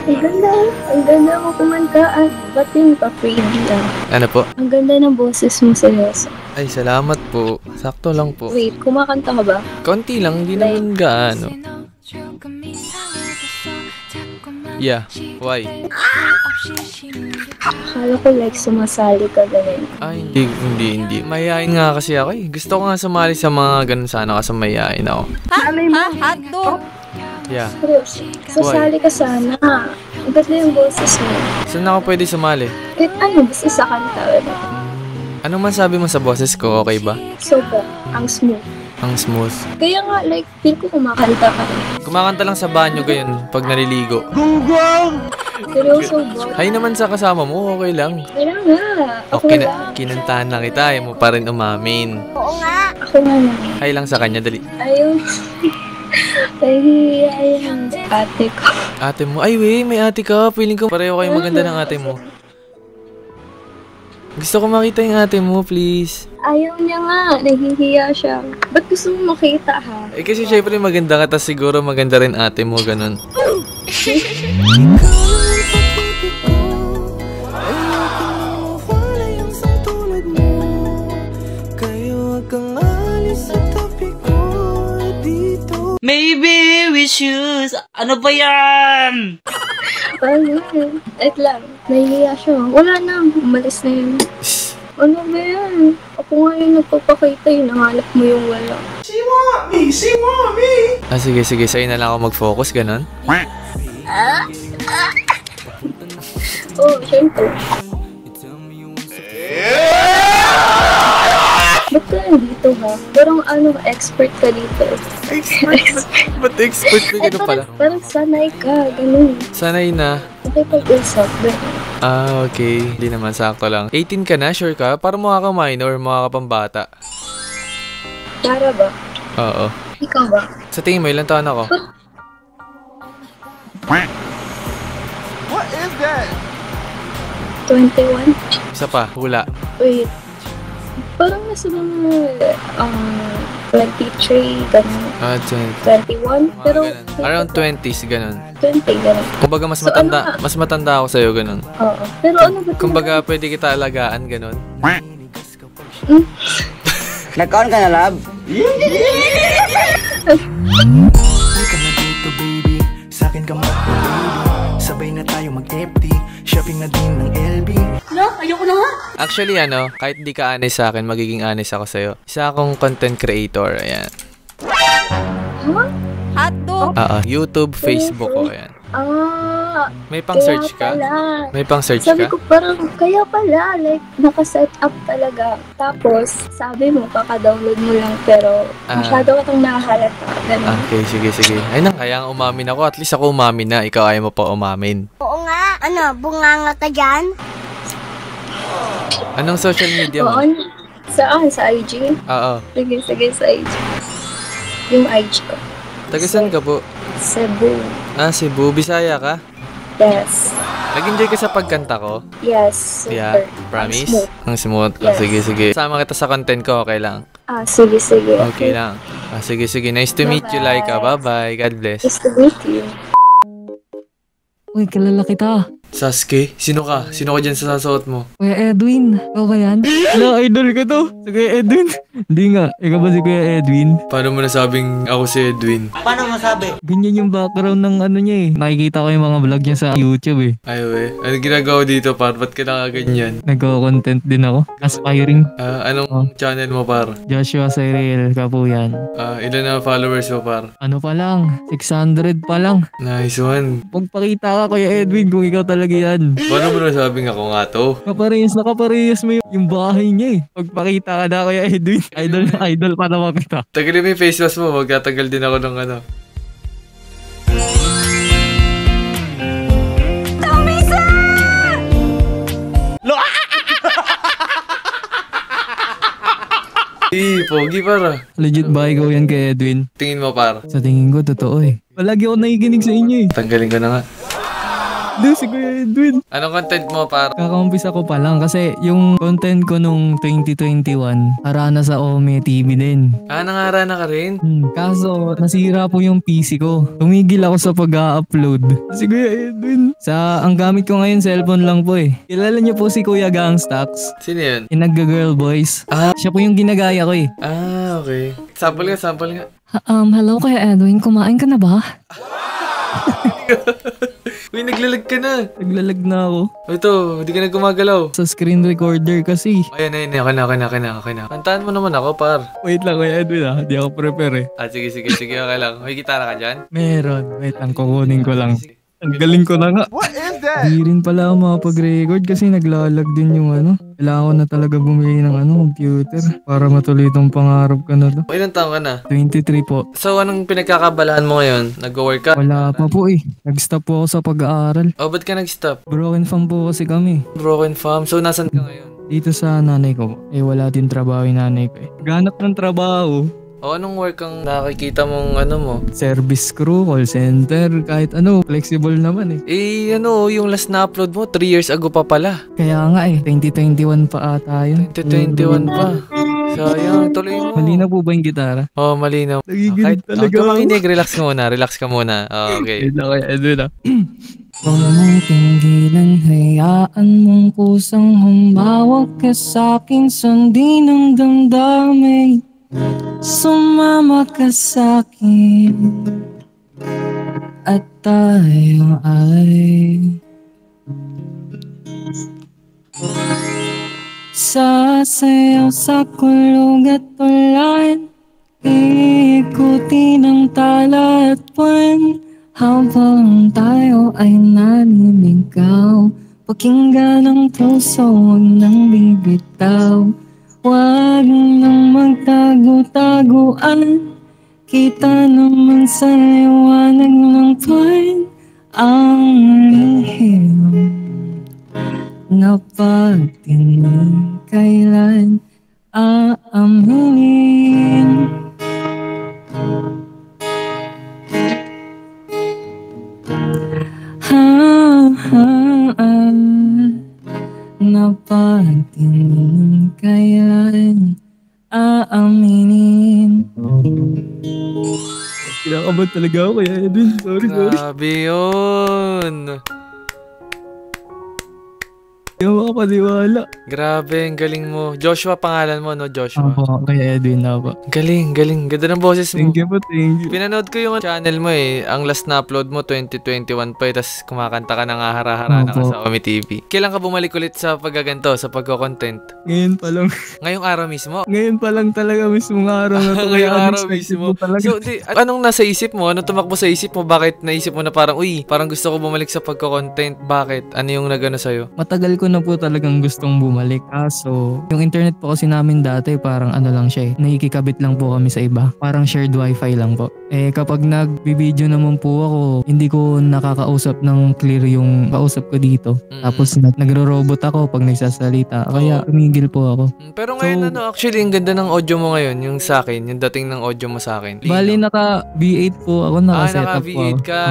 Ang ganda. Ang ganda mo kumanta. Ba't yun pa freebie ah? Ano po? Ang ganda ng boses mo, seryoso. Ay, salamat po. Sakto lang po. Wait, kumakanta ka ba? Konti lang, hindi naman gaano. Yeah, why? Akala ko like sumasali ka ganun. Ay, hindi. Mayayain nga kasi ako eh. Gusto ko nga sumali sa mga ganun sana kasi mayayain ako. Hotdog! Yeah. Seryoso, sasali ka sana. Ang ganda yung boses mo. Saan ako pwede sumali? Kahit ano, basta sa kanta. Ano man sabi mo sa boses ko, okay ba? Sobra, ang smooth. Ang smooth. Kaya nga, like, feel ko kumakanta ka. Kumakanta lang sa banyo gayon pag naliligo. Seryoso, bro. Hay naman sa kasama mo, okay lang. Kaya nga, ako Okay lang. kinantahan na kita, ayaw mo pa rin umamin. Oo nga. Ako nga lang. Hay lang sa kanya, dali. Ayun. Ayun, ate ko. Ate mo, ay wey, may ate ka. Feeling ko pareho kayo maganda ng ate mo. Gusto ko makita yung ate mo, please. Ayaw niya nga, nahihiya siya. Ba't gusto mo makita, ha? Eh kasi syempre maganda ka, tas siguro maganda rin ate mo, ganun. Maybe with shoes. Ano ba yan? Ano yun? Wait lang, nahihiya siya. Wala na, umalis na yun. Ano ba yan? Ako nga yung nagpapakita yun, nangalap mo yung wala. Ah, sige, sa'yo na lang ako mag-focus, ganun. Oo, syempre. Ba't ka nandito, ha? Parang ano, expert ka dito. Ba't expert ka ganun pala? Parang sanay ka, ganun. Sanay na. Okay, pag-usap, ganun. Ah, okay. Hindi naman, sakto lang. 18 ka na, sure ka? Para mukha ka minor, mukha ka pambata. Para ba? Oo. Ikaw ba? Sa tingin mo, ilang taon ako? What is that? 21? Isa pa, hula. Wait. Parang nasa mga 23, ganun. Ah, 21? Pero, around 20s, ganun. 20, ganun. Kumbaga, mas So, matanda, ano ka? mas matanda ako sa'yo, ganun. Oo. Pero ano ba? Kumbaga, pwede kita alagaan, ganun. Nag-on ka na, love? Halika na dito baby, sa'kin ka mag-baby. Sabay na tayo mag-FT, shopping na din ng LB. No, ayoko na nga. Actually, kahit di ka honest sa akin, magiging honest ako sa'yo. Isa akong content creator, ayan. Huh? Hotdog. YouTube, Facebook, ayan. May Kaya pang-search ka? pala. May pang-search Sabi ka? ko parang, kaya pala, like, naka-set up talaga. Tapos, sabi mo, kaka-download mo lang, pero masyado ka itong nakahalata. Ganun. Okay, sige. Ay nang, kaya nga umamin ako. At least ako umamin na. Ikaw ayaw mo pa umamin. Oo nga. Ano, bunganga ka dyan? Anong social media mo? Saan? Sa IG? Oo. Sige, sa IG. Yung IG ko. Taga saan ka po? Cebu. Cebu. Bisaya ka? Yes. Nag-enjoy ka sa pagkanta ko? Yes, super. Yeah, promise? Ang smooth. Yes. Sige. Sama kita sa content ko, okay lang? Sige. Okay lang. Sige. Nice to meet you, Laika. Bye-bye. God bless. Nice to meet you. Uy, kilala kita. Sasuke? Sino ka? Sino ka dyan sa sasuot mo? Kuya Edwin. Ikaw ba yan? Wala, idol ko to. Si Kuya Edwin. Hindi nga. Ikaw ba si Kuya Edwin? Paano mo nasabing ako si Edwin? Paano masabi? Ganyan yung background ng ano niya eh. Nakikita ko yung mga vlog niya sa YouTube eh. Ay, we. Ano ginagawa dito, par? Ba't ka nakaganyan? Nagko-content din ako. Aspiring. Anong channel mo, par? Joshua Cyril Kapuyan. Ilan na followers mo, par? Ano pa lang? 600 pa lang. Nice one. Magpakita ka Kuya Edwin kung ikaw talaga yan. Paano mo nasabing ako nga to? Nakaparehas mo yung bahay niya eh. Magpakita ka na Kuya Edwin. Idol pa naman kita. Tagalin mo yung face mask mo. Magtatagal din ako ng ano. Tomisa! Pogi para. Legit ba ikaw yan kay Edwin? Tingin mo, par? Sa tingin ko, totoo eh. Palagi ako nakikinig sa inyo eh. Tanggalin ko na nga. Doon si Kuya Edwin. Anong content mo, par? Kakaumpisa ko pa lang kasi yung content ko nung 2021, harana sa Ome TV din. Nangarana ka rin? Kaso, nasira po yung PC ko. Tumigil ako sa pag-upload. Si Kuya Edwin. Ang gamit ko ngayon, cellphone lang po eh. Kilala niyo po si Kuya Gangstax? Sino yun? Yung nagga-girl boys. Siya po yung ginagaya ko eh. Okay. Sample nga. Hello Kuya Edwin, kumain ka na ba? Uy, naglalag ka na. Naglalag na ako. Ito, hindi ka na gumagalaw. Sa screen recorder kasi. Ayan. Okay na. Kantahan mo naman ako, par. Wait lang Kuya Edwin Hindi ako prepare eh. Sige, okay lang. May gitara ka dyan? Meron. Wait lang, kukunin ko lang. Ang galing ko na nga. What is that? Di rin pala ako makapag-record kasi naglalag din yung Kailangan ko na talaga bumili ng computer para matuloy itong pangarap ko na to. Ilang taon ka na? 23 po. So, anong pinagkakabalaan mo ngayon? Nag-work ka? Wala pa po eh. Nag-stop po ako sa pag-aaral. Ba't ka nag-stop? Broken farm po kasi kami. Broken farm? So, nasan ka ngayon? Dito sa nanay ko. Wala din trabaho yung nanay ko eh. Ganap ng trabaho. Anong work ang nakikita mong mo? Service crew, call center, kahit flexible naman eh. Yung last na upload mo, 3 years ago pa pala. Kaya nga 2021 pa ata yun. 2021 pa. Sayang, tuloy mo. Malinaw po ba yung gitara? Oo, malinaw. Nagiginig talaga ako. Makinig, relax ka muna. Okay. Edwin Huwag mong tinggilan, hayaan mong kusang humawag ka sa'kin, sundin ang damdamin. Sumama ka sa'kin at tayo ay sasayaw sa kulog at ulan, ikutin ang tala at buwan habang tayo ay naninigaw. Pakinggan ang puso, huwag nang bibitaw. Huwag nang magtago-taguan, kita naman sa liwanag ng buwan ang lihim na pagtingin kailan aaminin. Na pagtingin kailan aaminin. Kinakabahan talaga ako kaya Edwin. Sorry. Grabe yun. Yung makapaniwala. Grabe, ang galing mo. Joshua pangalan mo, no? Joshua. Opo, kay Edwin na po. Galing. Ganda ng boses mo. Thank you po, thank you. Pinanood ko yung channel mo eh. Ang last na upload mo, 2021 pa eh. Tapos kumakanta ka ng hara-hara na ka sa Omi TV. Kailan ka bumalik ulit sa paggaganto, sa pagko-content? Ngayon pa lang. Ngayong araw mismo? Ngayon pa lang talaga mismo araw na to. Ngayong araw mismo. So, anong nasa isip mo? Anong tumakbo sa isip mo? Bakit naisip mo na parang, parang gusto ko bumalik sa pagko-content? Bakit? Ano yung nagano sa'yo? Matagal ko na po talagang gustong bumalik. Kaso, yung internet po kasi namin dati parang ano lang siya eh. Nakikikabit lang po kami sa iba. Parang shared wifi lang po. Kapag nag-video naman po ako, hindi ko nakakausap ng clear yung kausap ko dito. Tapos nagro-robot ako pag nagsasalita. Kaya tumigil po ako. Pero ngayon actually, ang ganda ng audio mo ngayon, yung sa akin, yung dating ng audio mo sa akin. Bali, naka V8 po ako, naka-setup po. Naka V8 ka,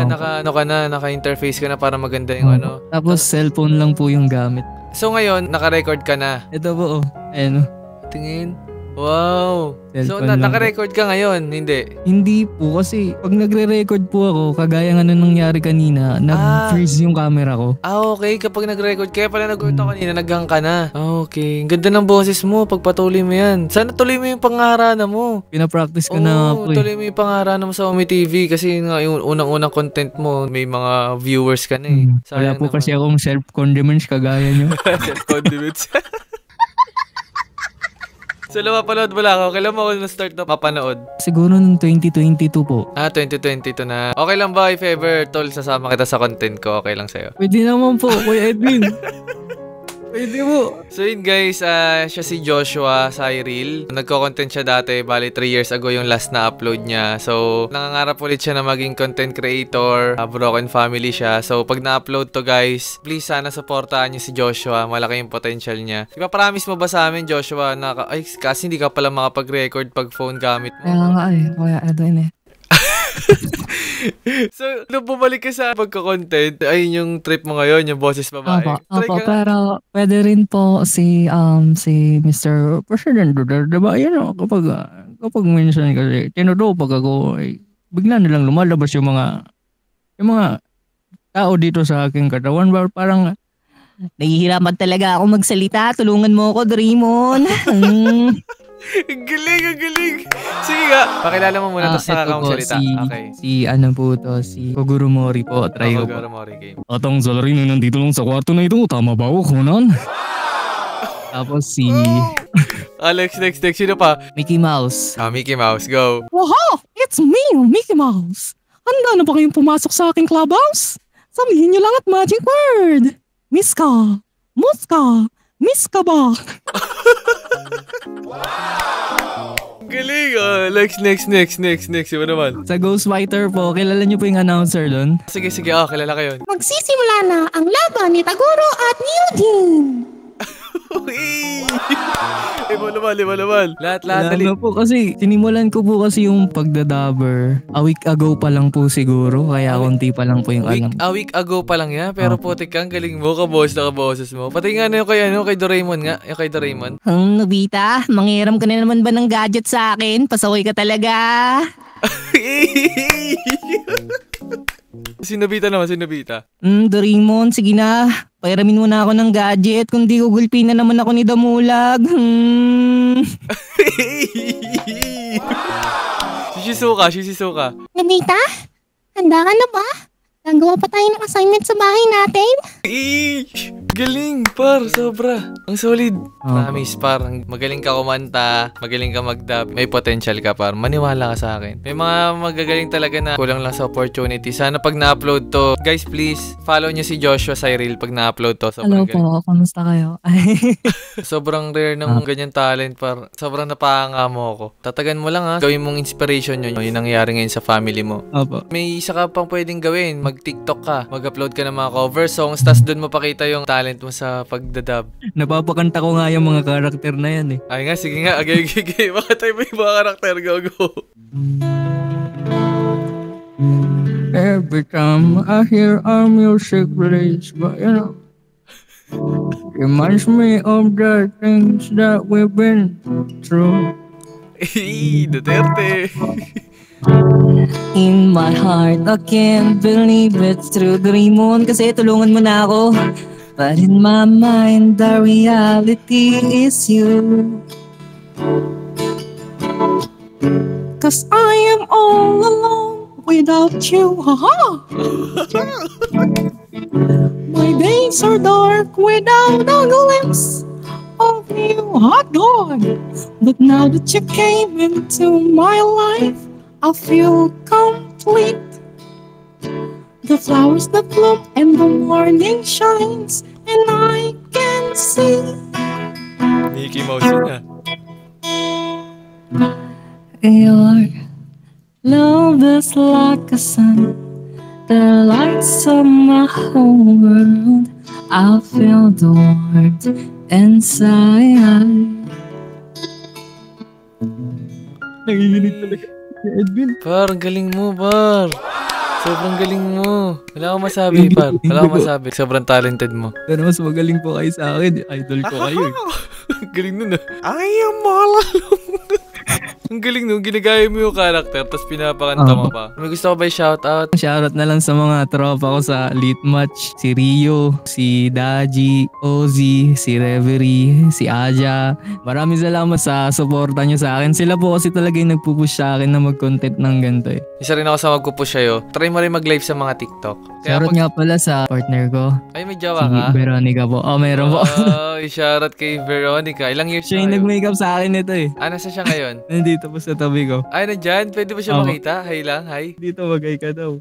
naka-interface ka na para maganda yung ano. Tapos cellphone lang po yung gamit. So ngayon, naka-record ka na? Ito po, Ayun. Tingin. Wow. Cellphone So, naka-record ka ngayon? Hindi? Hindi po kasi pag nagre-record po ako, kagaya nga nangyari kanina, nag-freeze yung camera ko. Okay. Kapag nag-record, kaya pala nag-record ako kanina, nag-hang ka na. Okay. Ang ganda ng boses mo. Pagpatuloy mo yan. Sana tuloy mo yung pangarana mo. Pinapractice ko na po tuloy mo yung pangarana mo sa Omi TV kasi nga yung unang-unang content mo, may mga viewers ka na eh. Wala po kasi akong self-condiments kagaya nyo. Self-condiments. So, lumapanood mo lang ako. Kailan mo ako na-start na mapanood? Siguro nung 2022 po. 2022 na. Okay lang ba if ever, tol, sasama kita sa content ko? Okay lang sa'yo? Pwede naman po, Kuya Edwin. Pwede mo. So yun guys, siya si Joshua Cyril. Nagko-content siya dati, bali 3 years ago yung last na upload niya. So nangangarap ulit siya na maging content creator. Broken family siya. So pag na-upload to guys, please sana supportahan niyo si Joshua. Malaki yung potential niya. Ipapromise mo ba sa amin Joshua na kasi hindi ka pala makapag-record pag phone gamit mo? Kaya nga Kuya Edwin So, nung bumalik ka sa pagka-content, ayun yung trip mo ngayon, yung boses babae. Opo, pero pwede rin po si Mr. President Duterte, diba? Yan o, kapag minsan kasi, tinutupag ako, bigla nilang lumalabas yung mga tao dito sa aking katawan. Parang, nahihirapan talaga ako magsalita. Tulungan mo ako, Doraemon. Ang galing. Sige nga. Pakilala mo muna tapos saka akong salita. Si Kogoro Mori po. Try ko po. Kogoro Mori game. Atang salarin na nandito lang sa kwarto na ito. Tama ba ako, Conan? Tapos si... Alex, next. Sino pa? Mickey Mouse. Mickey Mouse, go. Wow! It's me, Mickey Mouse. Handa na ba kayong pumasok sa aking clubhouse? Sabihin niyo lang at magic word. Miska. Muska. Miska ba? Galing. Next. Iba naman. Sa Ghostwriter po, kilala niyo po yung announcer doon? Sige. Kilala ko yun. Magsisimula na ang laban ni Taguro at ni Eugene. Liman. Lahat. Lalo po kasi, sinimulan ko po kasi yung pagdadabber. A week ago pa lang po siguro, kaya konti pa lang po yung alam. A week ago pa lang yan, pero putik kang galing mo, kaboses mo. Pati nga na yung kay Doraemon nga, yung kay Doraemon. Nobita, manghiram ka na naman ba ng gadget sa akin? Pasaway ka talaga. Si Nobita naman. Doraemon, sige na. Pairamin mo na ako ng gadget. Kung di gugulpin na naman ako ni Damulag. Shisuka. Nobita, handa ka na ba? Gagawa pa tayo ng assignment sa bahay natin. Galing, par. Sobra. Ang solid. Promise, par. Magaling ka kumanta. Magaling ka mag-dub. May potential ka, par. Maniwala ka sa akin. May mga magagaling talaga na kulang lang sa opportunity. Sana pag na-upload to, guys, please, follow nyo si Joshua Cyril pag na-upload to. Hello po. Kamusta kayo? Sobrang rare ng ganyan talent, par. Sobrang napahanga mo ako. Tatagan mo lang, ha. Gawin mong inspiration yun. Yung nangyayari ngayon sa family mo. Opo. May isa ka pang pwedeng gawin. Mag-TikTok ka. Mag-upload ka ng mga cover songs. Tas doon mo pakita yung talent mo sa pagdadub. Napapakanta ko nga yung mga karakter na yan eh. Ay nga, sige nga. Agay. Baka tayo may mga karakter. Go. Every time I hear our music plays, but you know, reminds me of the things that we've been through. Duterte. In my heart, I can't believe it's true. Doraemon, kasi tulungan mo na ako. But in my mind, the reality is you. 'Cause I am all alone without you. Haha! My days are dark without a glimpse of you, hot dog. But now that you came into my life, I feel complete. The flowers that bloom and the morning shines, and I can see. Mickey Mouse na. Your love is like a sun that lights up my whole world. I feel the warmth inside. Nanginginig talaga si Edwin. Par, ang galing mo, Par. Sobrang galing mo. Wala akong masabi, Par. Wala akong masabi. Sobrang talented mo. Pero mas magaling po kayo sa akin. Idol ko kayo. Galing nun ah. I am all alone. Ang galing nun. Ginagaya mo yung karakter tapos pinapakanta mo pa. May gusto ko ba i-shoutout? Shoutout na lang sa mga tropa ko sa Elite Match. Si Rio, si Daji, Ozzy, si Reverie, si Aja. Maraming salamat sa suporta nyo sa akin. Sila po kasi talaga yung nagpupush sa akin na mag-content ng ganito eh. Isa rin ako sa magpupush sa'yo. Try mo rin mag-live sa mga TikTok. Shoutout nga pala sa partner ko. Ay, may jowa Si ka? Veronica po. Oh, meron po. Shoutout kay Veronica. Ilang years Siya yung nag-makeup sa akin ito eh. Nasa siya ngayon? Nandito po sa tabi ko. Ay, nandyan? Pwede ba siya makita? Hi lang, hi. Dito magay ka daw.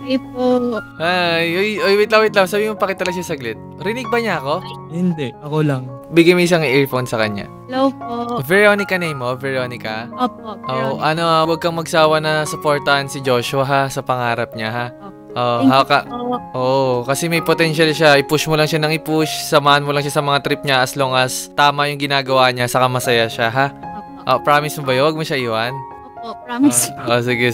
Hi po. Hi. Oy, wait lang. Sabi mo, pakita lang siya saglit. Rinig ba niya ako? Hindi, ako lang. Bigay mo isang earphone sa kanya. Hello po. Veronica name mo? Veronica? Opo. Oh, huwag kang magsawa na supportahan si Joshua ha, sa pangarap niya ha. Kasi may potential siya. I-push mo lang siya ng i-push. Samahan mo lang siya sa mga trip niya as long as tama yung ginagawa niya, saka masaya siya ha. Promise mo ba yun? Huwag mo siya iwan? Opo, promise. Sige.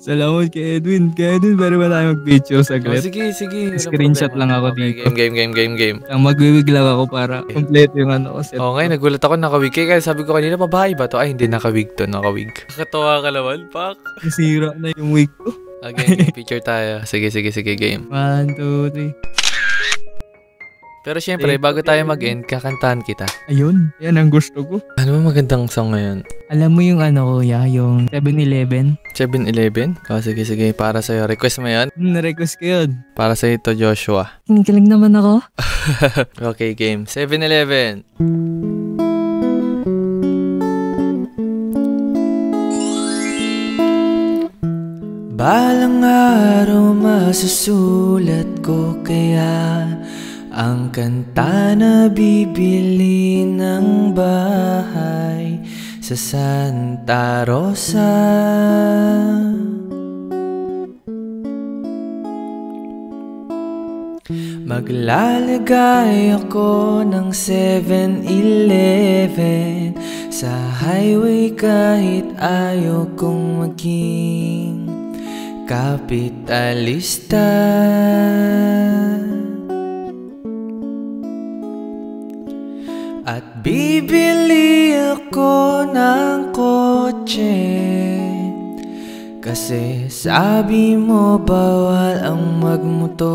Salamat kay Edwin. Kay Edwin, pero ba tayo mag-picture saglit? Sige. Screenshot lang ako dito. Game. Ang magwiwig lang ako para complete yung ano ko. Ngayon, nagulat ako nakawig. Kaya sabi ko kanina, babae ba to? Ay, hindi, nakawig to. Nakawig. Nakatawa ka naman, pak. Nasira na yung wig ko. Again, picture tayo. Sige, game. 1, 2, 3. Pero syempre, bago tayo mag-end, kakantahan kita. Ayun, yan ang gusto ko. Ano ba magandang song ngayon? Alam mo yung ano kuya, yung 7-Eleven? 7-Eleven? Sige, para sa'yo. Request mo yan? Na-request ko yun. Para sa'yo to, Joshua. Kinikilig naman ako. Okay, game. 7-Eleven. Balang araw masusulat ko kaya ang kanta na bibili ng bahay sa Santa Rosa. Maglalagay ako ng 7-Eleven sa highway kahit ayaw kong maging kapitalista. At bibili ako ng kotse kasi sabi mo bawal ang magmotor.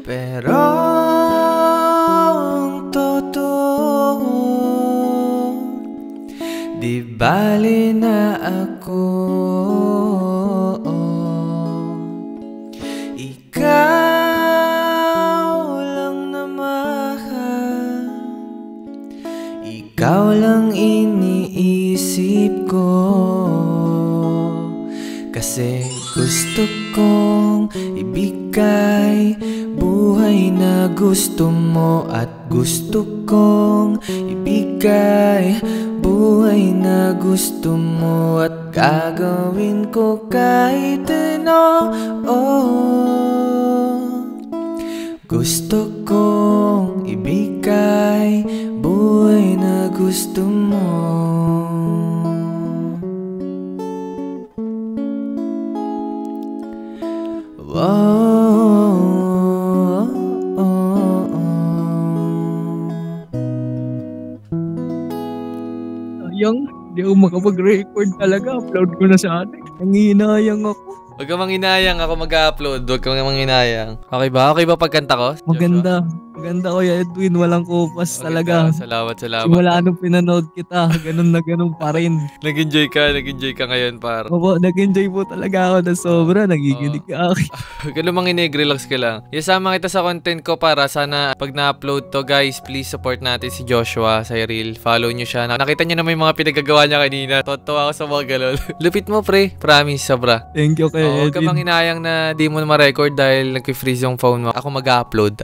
Pero ang totoo, di bali na ako. Ikaw lang iniisip ko, kasi gusto kong ibigay buhay na gusto mo, at gusto kong ibigay buhay na gusto mo, at gagawin ko kahit ano. Gusto kong ibigay buhay na gusto mo. Sayang, hindi ako makapag-record talaga. Upload ko na sa atin. Nangihinayang ako. Huwag kang manginayang, ako mag-upload. Huwag kang manginayang. Okay ba? Okay ba pagkanta ko? Maganda. Maganda Kuya Edwin, walang kupas talaga. Salamat. Simula nung pinanood kita, ganun na ganun pa rin. Nag-enjoy ka ngayon, par. Opo, nag-enjoy po talaga ako na sobra, nagiginig ka ako. Huwag ka lang manginig, relax ka lang. Isama kita sa content ko para sana pag na-upload to, guys, please support natin si Joshua sa Reel. Follow nyo siya. Nakita nyo na may mga pinagagawa niya kanina. Totoo ako sa mga galol. Lupit mo, pre. Promise, sobra. Thank you kay Edwin. Huwag ka bang hinayang na di mo ma-record dahil nag-freeze yung phone mo. Ako mag-upload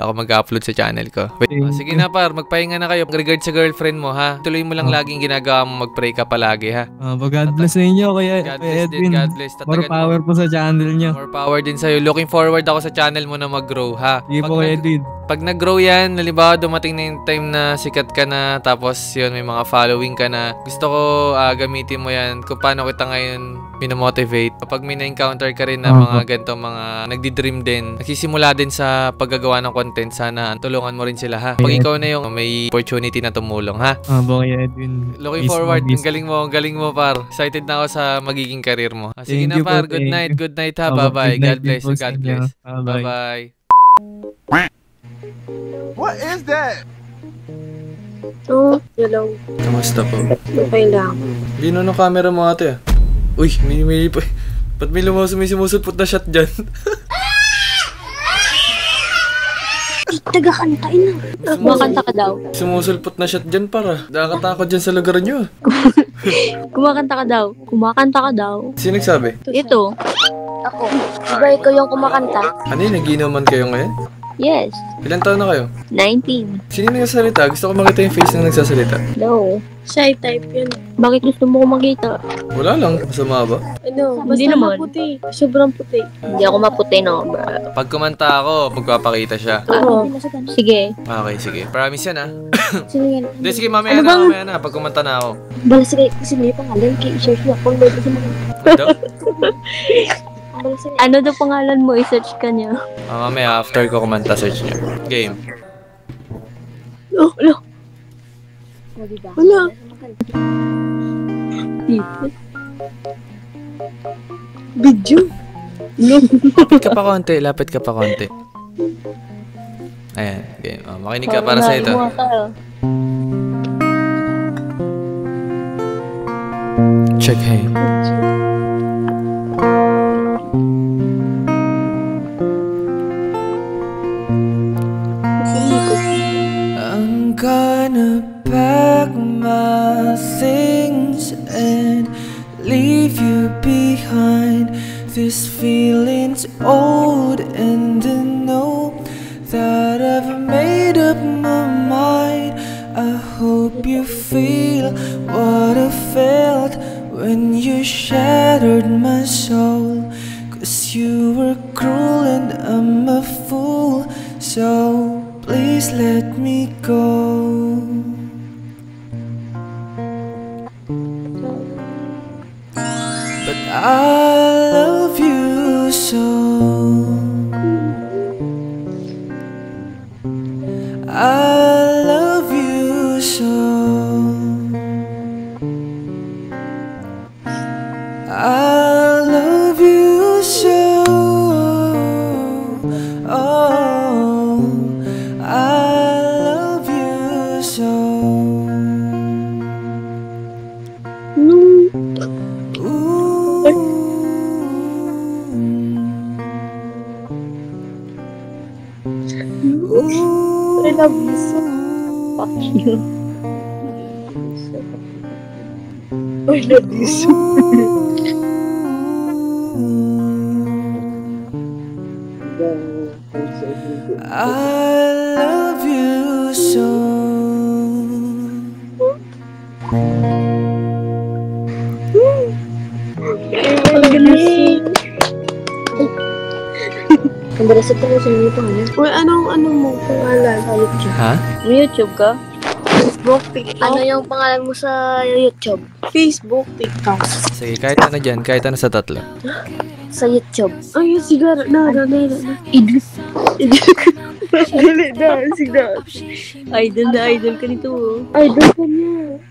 sa channel ko. Wait. Sige na, par. Magpahinga na kayo. Regard sa girlfriend mo, ha? Tuloy mo lang laging ginagawa mo. Mag-pray ka palagi, ha? God bless sa inyo, Kuya Edwin. God bless. More power po sa channel niyo. More power din sa'yo. Looking forward ako sa channel mo na mag-grow, ha? Sige po, Kuya Edwin. Pag nag-grow yan, halimbawa dumating na yung time na sikat ka na, tapos yun, may mga following ka na, gusto ko gamitin mo yan kung paano kita ngayon minomotivate. Kapag may na-encounter ka rin na mga ganitong mga nagdi-dream din, nagsisimula din sa paggagawa ng content, sana tulungan mo rin sila, ha? Pag ikaw na yung may opportunity na tumulong, ha? Kuya Edwin. Looking forward. Ang galing mo, par. Excited na ako sa magiging career mo. Sige na, par. Good night, ha? Bye-bye. God bless. Bye-bye. What is that? Oh, hello. Kamusta po? Okay lang. Lino ng camera mo, ate. Uy, may ba't may sumusulpot na shot dyan? Taga-kantain na. Kumakanta ka daw. Sumusulpot na shot dyan, para. Nakakatakot dyan sa lugar nyo. Kumakanta ka daw. Sino nagsabi? Ito. Ako. Diba ikaw yung kumakanta? Ano yun? Nagiinuman kayo ngayon? Yes. Ilan taon na kayo? 19. Sino yung nagsasalita? Gusto ko makita yung face ng nagsasalita. No. Shy type yun. Bakit gusto mo ko makita? Wala lang. Masama ba? Ano? Hindi naman. Maputi. Sobrang puti. Hindi ako maputi, no? Pag kumanta ako, magpapakita siya. Oo. Sige. Okay, sige. Promise yan, ha? Sige. Hindi, sige, mamaya na. Pag kumanta na ako. Bala, sige. Kasi hindi pangalan. I-search mo ako. Kasi mga... Ano? Ano daw pangalan mo? I-search ka niya. Mamaya, after ko kumanta, search niyo. Game. Wala. Video. Lapit ka pa konti. Ayan, game. Makinig ka para sa ito. Check, hey. I'm gonna pack my things and leave you behind. This feeling's old and I know that I've made up my mind. I hope you feel what I felt when you shattered my soul. 'Cause you were cruel and I'm a fool, so please let me go. But I love you so. I love you so. I love you so. Oh, I love you so. I love you so. Fuck you. I love you so. I love you so. Ang galing. Ang balasag ka mo sa mga pangalan. Uy, ano mo pangalan sa YouTube? Ha? May YouTube ka? Facebook, TikTok? Ano yung pangalan mo sa YouTube? Facebook, TikTok. Sige, kahit ano dyan, kahit ano sa tatlo. Sa YouTube. Ay, sigara. Idol. Idol ka nito. Idol ka niya.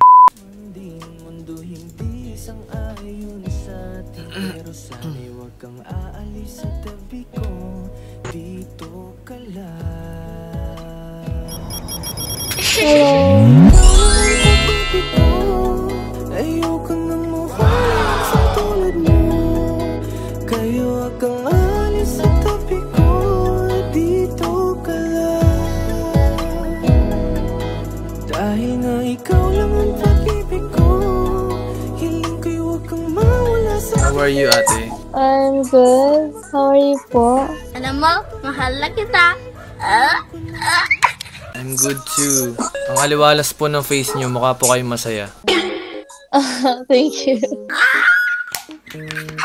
Ayoko na mukha sa tulad mo. Kayo kang alis sa tabi ko. Dito ka lang. Dahil nga ikaw lang ang pag-ibig ko. Hiling ko'y huwag kang mawala sa... How are you, ate? I'm good. How are you po? Alam mo, mahal na kita. I'm good too. Ang aliwalas po ng face niyo, mukha po kayo masaya. Thank you.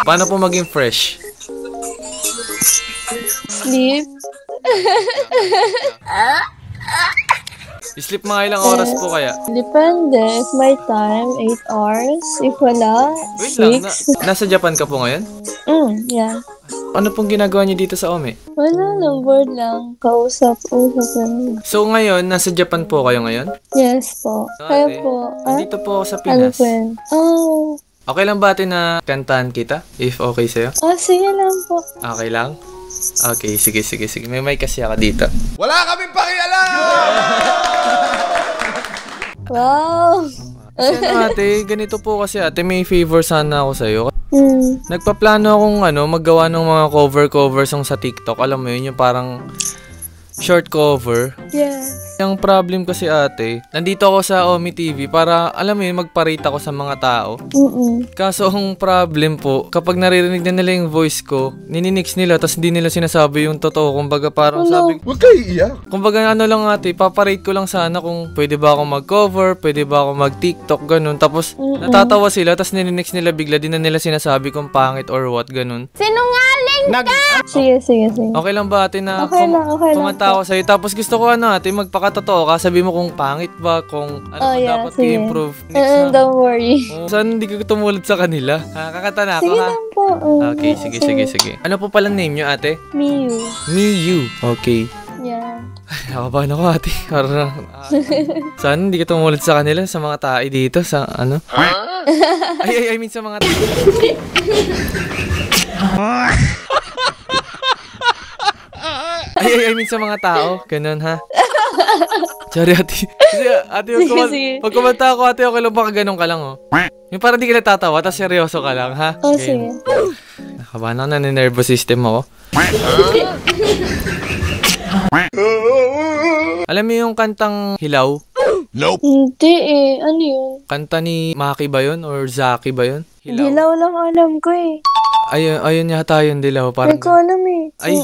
Paano po maging fresh? Sleep? Sleep mga ilang oras po kaya? Depende. If my time, 8 hours. If wala, Wait 6. lang, nasa Japan ka po ngayon? Yeah. Ano pong ginagawa niyo dito sa Ome? Wala lang, bored lang. Kausap-usap lang. So ngayon, nasa Japan po kayo ngayon? Yes po. Kaya Ate, po. Dito po ako sa Ano Pinas. po yun? Oh. Okay lang ba ate na kantahan kita? If okay sa'yo? Sige lang po. Okay lang? Okay, sige. May mic kasi ako dito. Wala kaming pakialam! Wow! Kasi ano ate, ganito po kasi ate, may favor sana ako sa'yo. Nagpaplano akong maggawa ng mga cover song sa TikTok. Alam mo yun, yung parang short cover. Yeah. Yung problem kasi ate, nandito ako sa Omi TV para, alam mo yun, magparate ako sa mga tao. Kaso ang problem po, kapag naririnig na nila yung voice ko, nininix nila, tapos hindi nila sinasabi yung totoo. Kumbaga parang sabi, Huwag kayo iiyak. kumbaga ano lang ate, paparate ko lang sana kung pwede ba ako mag-cover, pwede ba ako mag-TikTok, ganun. Tapos natatawa sila, tapos nininix nila bigla, di na nila sinasabi kung pangit or what, ganun. Sinungaling ka! Sige. Okay lang ba ate na Okay lang kumanta ako sa'yo? Tapos gusto ko ate, magpakatotoo ka, sabi mo kung pangit ba, kung ano pa dapat sige. i-improve. Next na. Don't worry. Saan hindi ka tumulad sa kanila? Kakanta na ako Sige ha? lang po. Okay, sige. Ano po pala name nyo ate? Miyu. Miyu. Okay. Yeah. Nakabahan ako ate. Saan hindi ka tumulad sa kanila, sa mga tae dito, sa ano? I mean sa mga tae. I mean sa mga tao. Ganun ha? Sorry ate. Kasi ate, pag kumanta ako ate, okay lang baka ganun ka lang oh. Yung parang di ka natatawa, tapos seryoso ka lang ha? Sige. Nakabahan ako, nani-nervous system ako. Alam mo yung kantang Hilaw? Nope. Hindi ano yun? Kanta ni Maki ba yun? Or Zaki ba yun? Dilaw lang alam ko eh. Ayun yata yun, Dilaw. Parang... Hindi ko alam eh. Ay,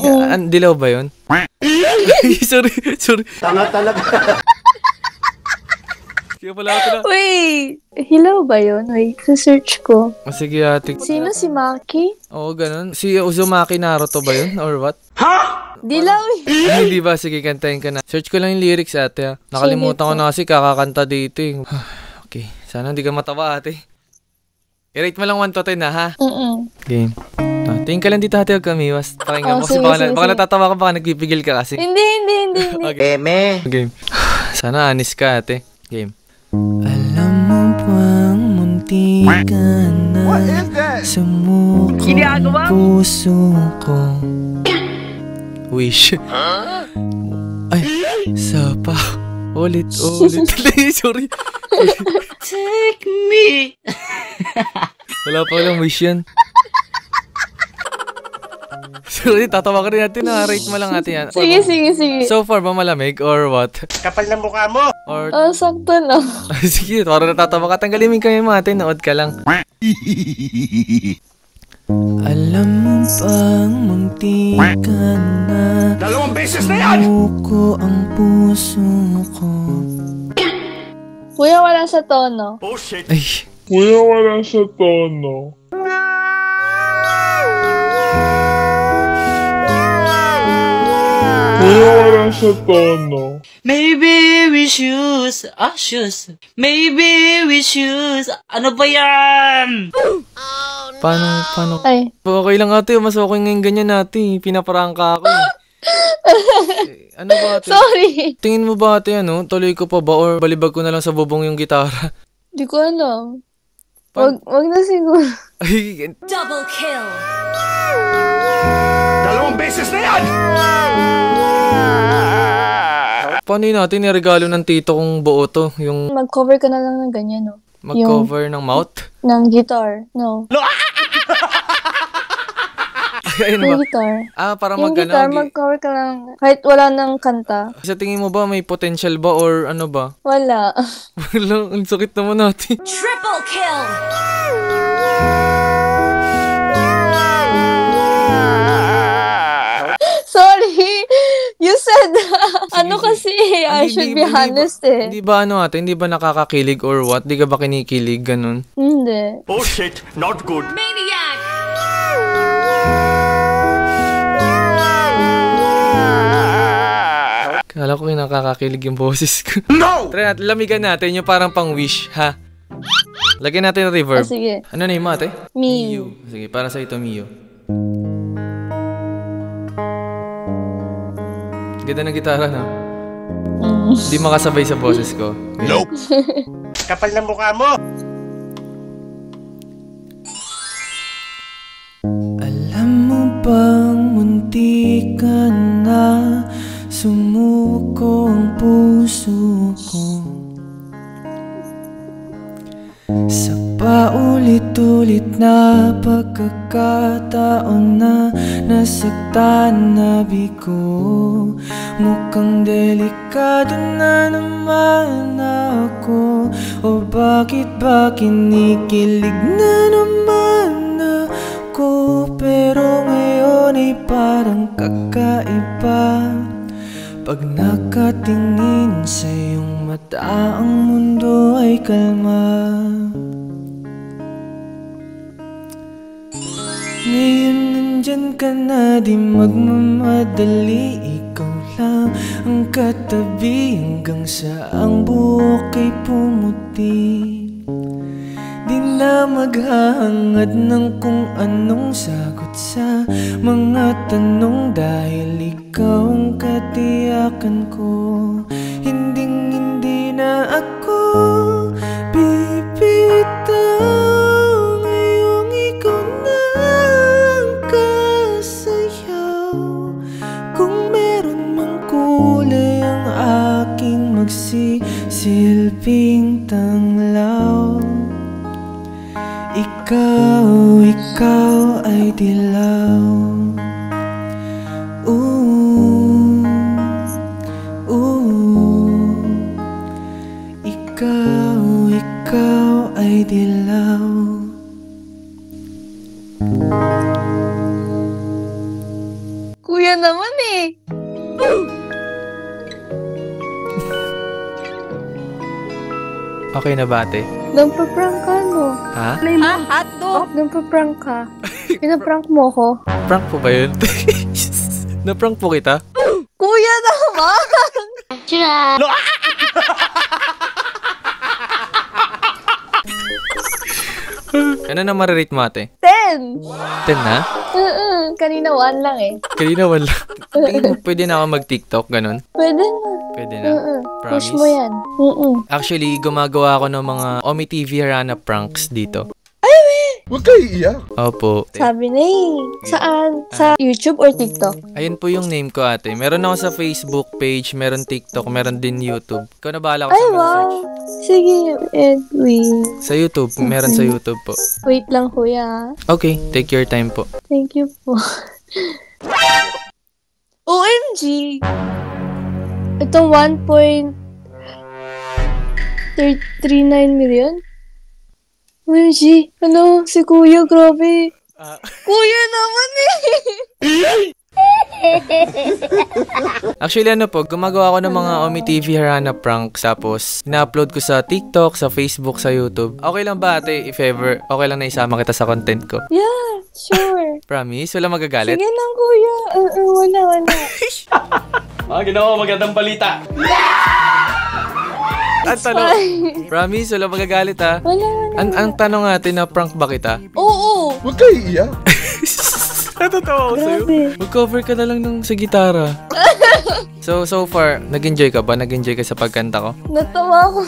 Dilaw ba yun? sorry. Tanga talaga. Kaya pala ako na. Wait! Hilaw ba yun? Wait, search ko. Sige ate. Sino si Maki? Oo, ganun. Si Uzumaki Naruto ba yun? Or what? Dilaw eh. Ay, di ba? Sige, kantahin ka na. Search ko lang yung lyrics ate ha. Nakalimutan ko na kasi kakakanta dito eh. Okay, sana hindi ka matawa ate. I-rate mo lang 1 to 10 na ha? Game. Tingin ka lang dito ate, huwag kamiwas. Pakinggan mo kasi baka natatawa ka, baka nagpipigil ka kasi. Hindi. Okay. Game. Sana anis ka ate. Game. Alam mo bang munti ka na sumuko ang puso ko. Wish. Ay, sapa. Ulit. Sorry. Take me. Wala pa lang wish yan. Sorry, tatawa ka rin natin na. Rate mo lang natin yan. Sige. So far ba malamig or what? Kapal ng mukha mo. Or... sakto lang. Sige, parang natatawa ka. Tanggalin mo kayo mga atin. Nood ka lang. Alam mo bang munti ka na 2 beses na yan! sumuko ang puso ko. Kuya, wala sa tono. Oh shit! Ay, Kuya, wala sa tono. Kuya, wala sa tono. Maybe we shoes. Shoes. Maybe we shoes. Ano ba yan? paano? Ay. Okay lang ate, mas okay ngayon ganyan natin. Pinaparangka ako eh. Ano ba ate? Sorry. Tingin mo ba ate tuloy ko pa ba or balibag ko na lang sa bubong yung gitara? Di ko alam. Wag na siguro. Ay, Double kill. 2 beses na yan! Paano yun natin niregalo ng tito kong buo to? Yung Mag-cover ka na lang ng ganyan, no? mag-cover ng mouth? Ng guitar, no? Ayun Yung ba? guitar. Para Yung guitar, mag-cover ka lang. Kahit wala nang kanta. Sa tingin mo ba may potential ba or ano ba? Wala. Wala, ang sakit naman natin. Triple kill! Sorry! You said, ano kasi, I should be honest eh. Hindi ba ano ate, hindi ba nakakakilig or what? Di ka ba kinikilig, ganun? Hindi. Oh shit, not good. Maniac! Kala ko yung nakakakilig yung boses ko. No! Try natin, lamigan natin yung parang pang wish, ha? Lagyan natin yung reverb. Sige. Ano na yung ate? Miu. Sige, para sa ito, Miu. Ganda ng gitara, no? Hindi makasabay sa boses ko. Nope. Kapal na mukha mo. Alam mo bang munti ka na sumuko ang puso ko sa paulit-ulit na pagkakataon na nasaktan na bigo. Mukhang delikado na naman ako, o bakit ba kinikilig na naman ako? Pero ngayon ay parang kakaiba pag nakatingin sa iyong mata, ang mundo ay kalma. Ngayon nandyan ka na, di magmamadali. Ikaw lang ang katabi hanggang sa ang buhok ay pumuti. Di na maghahangad ng kung anong sagot sa mga tanong, dahil ikaw ang katiyakan ko. Hinding-hindi na ako bibitaw. Ngayong ikaw na ang kasayaw. Kung meron mang kulay ang aking magsisilbing tanglaw, ikaw ay dilaw. Ikaw ay dilaw. Kuya naman eh. Okay na ba ate? Nagpa-prank ka, no? Ha? Hotdog! Nagpa-prank ka. Pinaprank mo ko. Prank po ba yun? Na-prank po kita? Kuya naman! Ano na marirate mo ate? 10! 10 na? Kanina 1 lang eh. Kanina wala. Tingin mo, pwede na ako mag-TikTok, ganun? Pwede na. Pwede na. Push Promise? mo yan. Actually, gumagawa ako ng mga Omi TV Harana pranks dito. Huwag kayo iiyak. Opo. Sabi na eh. Saan? Sa YouTube or TikTok? Ayun po yung name ko ate. Meron ako sa Facebook page, meron TikTok, meron din YouTube. Ikaw na bahala ko Ay, sa wow. search. Sige, Edwin. Sa YouTube, meron sa YouTube po. Wait lang, kuya. Okay, take your time po. Thank you po. OMG! Itong 1.39 million? OMG! Ano? Si kuya, grabe. Kuya naman eh! Actually, ano po, gumagawa ako ng mga Omi TV Harana pranks. Tapos, ina-upload ko sa TikTok, sa Facebook, sa YouTube. Okay lang ba ate, if ever, okay lang na isama kita sa content ko? Yeah, sure. Promise? Wala magagalit? Sige lang, kuya. Wala. Ginawa, magandang balita. Ang tanong, promise, wala magagalit ha? Wala. Ang tanong natin, na prank ba kita? Oo. Huwag kayo iiyak. Natatawa ako sa'yo. Mag-cover ka na lang ng sa gitara. So far, nag-enjoy ka ba? Nag-enjoy ka sa pagkanta ko? Natawa ako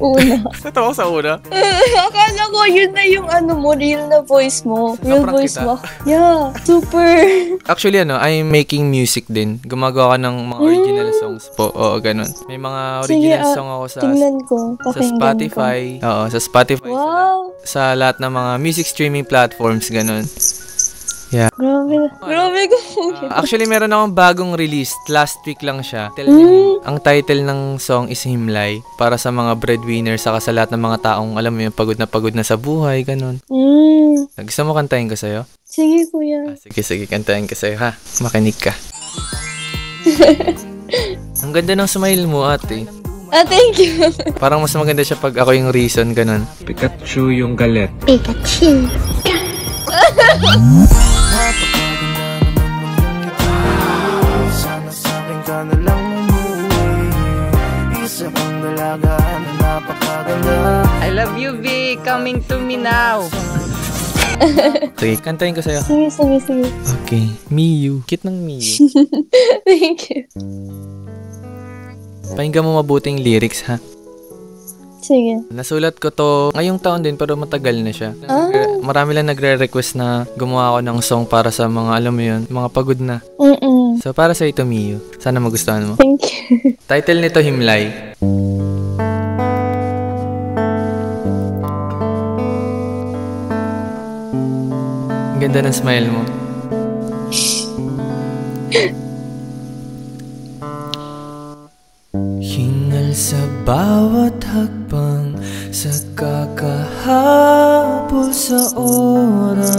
una. Natawa ko sa una? Akala ko yun na yung real na voice mo. Real Naprank voice kita. mo. Yeah, super. Actually, I'm making music din. Gumagawa ka ng mga original songs po. Oo, ganun. May mga original song ako sa tingnan ko. sa Spotify. Oo, sa Spotify. Wow. Sa lahat ng mga music streaming platforms, ganun. Yeah. Grabe ko. Actually, meron akong bagong release. Last week lang siya. Ang title ng song is Himlay. Para sa mga breadwinner, saka sa lahat ng mga taong, alam mo yung pagod na sa buhay, ganun. Gusto mo kantahin ko sa'yo? Sige, kuya. Sige, kantahin ko sa'yo, ha? Makinig ka. Ang ganda ng smile mo, ate. Thank you. Parang mas maganda siya pag ako yung reason, ganun. Pikachu yung galit. Pikachu. Sana sa'kin ka na lang umuwi. Isa kang dalaga na napakaganda. I love you, V. Coming to me now. Sige, kantahin ko sa'yo. Sige. Okay. Miyu. Cute ng Miyu. Thank you. Pakinggan mo mabuting lyrics, ha? Sige. Nasulat ko to ngayong taon din pero matagal na siya. Marami lang nagre-request na gumawa ako ng song para sa mga, alam mo yun, mga pagod na. So para sa ito, Miyu. Sana magustuhan mo. Thank you. Title nito, Himlay. Ang ganda ng smile mo. Hingal sa bawat hakbang, sa kakahabol sa oras.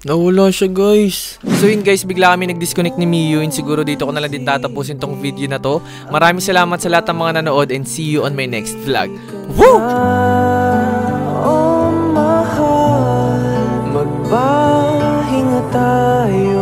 Nawala siya, guys. So yun, guys, bigla kami nag-disconnect ni Miyu, and siguro dito ko na lang din tatapusin tong video na to. Maraming salamat sa lahat ng mga nanood, and see you on my next vlog. Woo! Magpahinga tayo.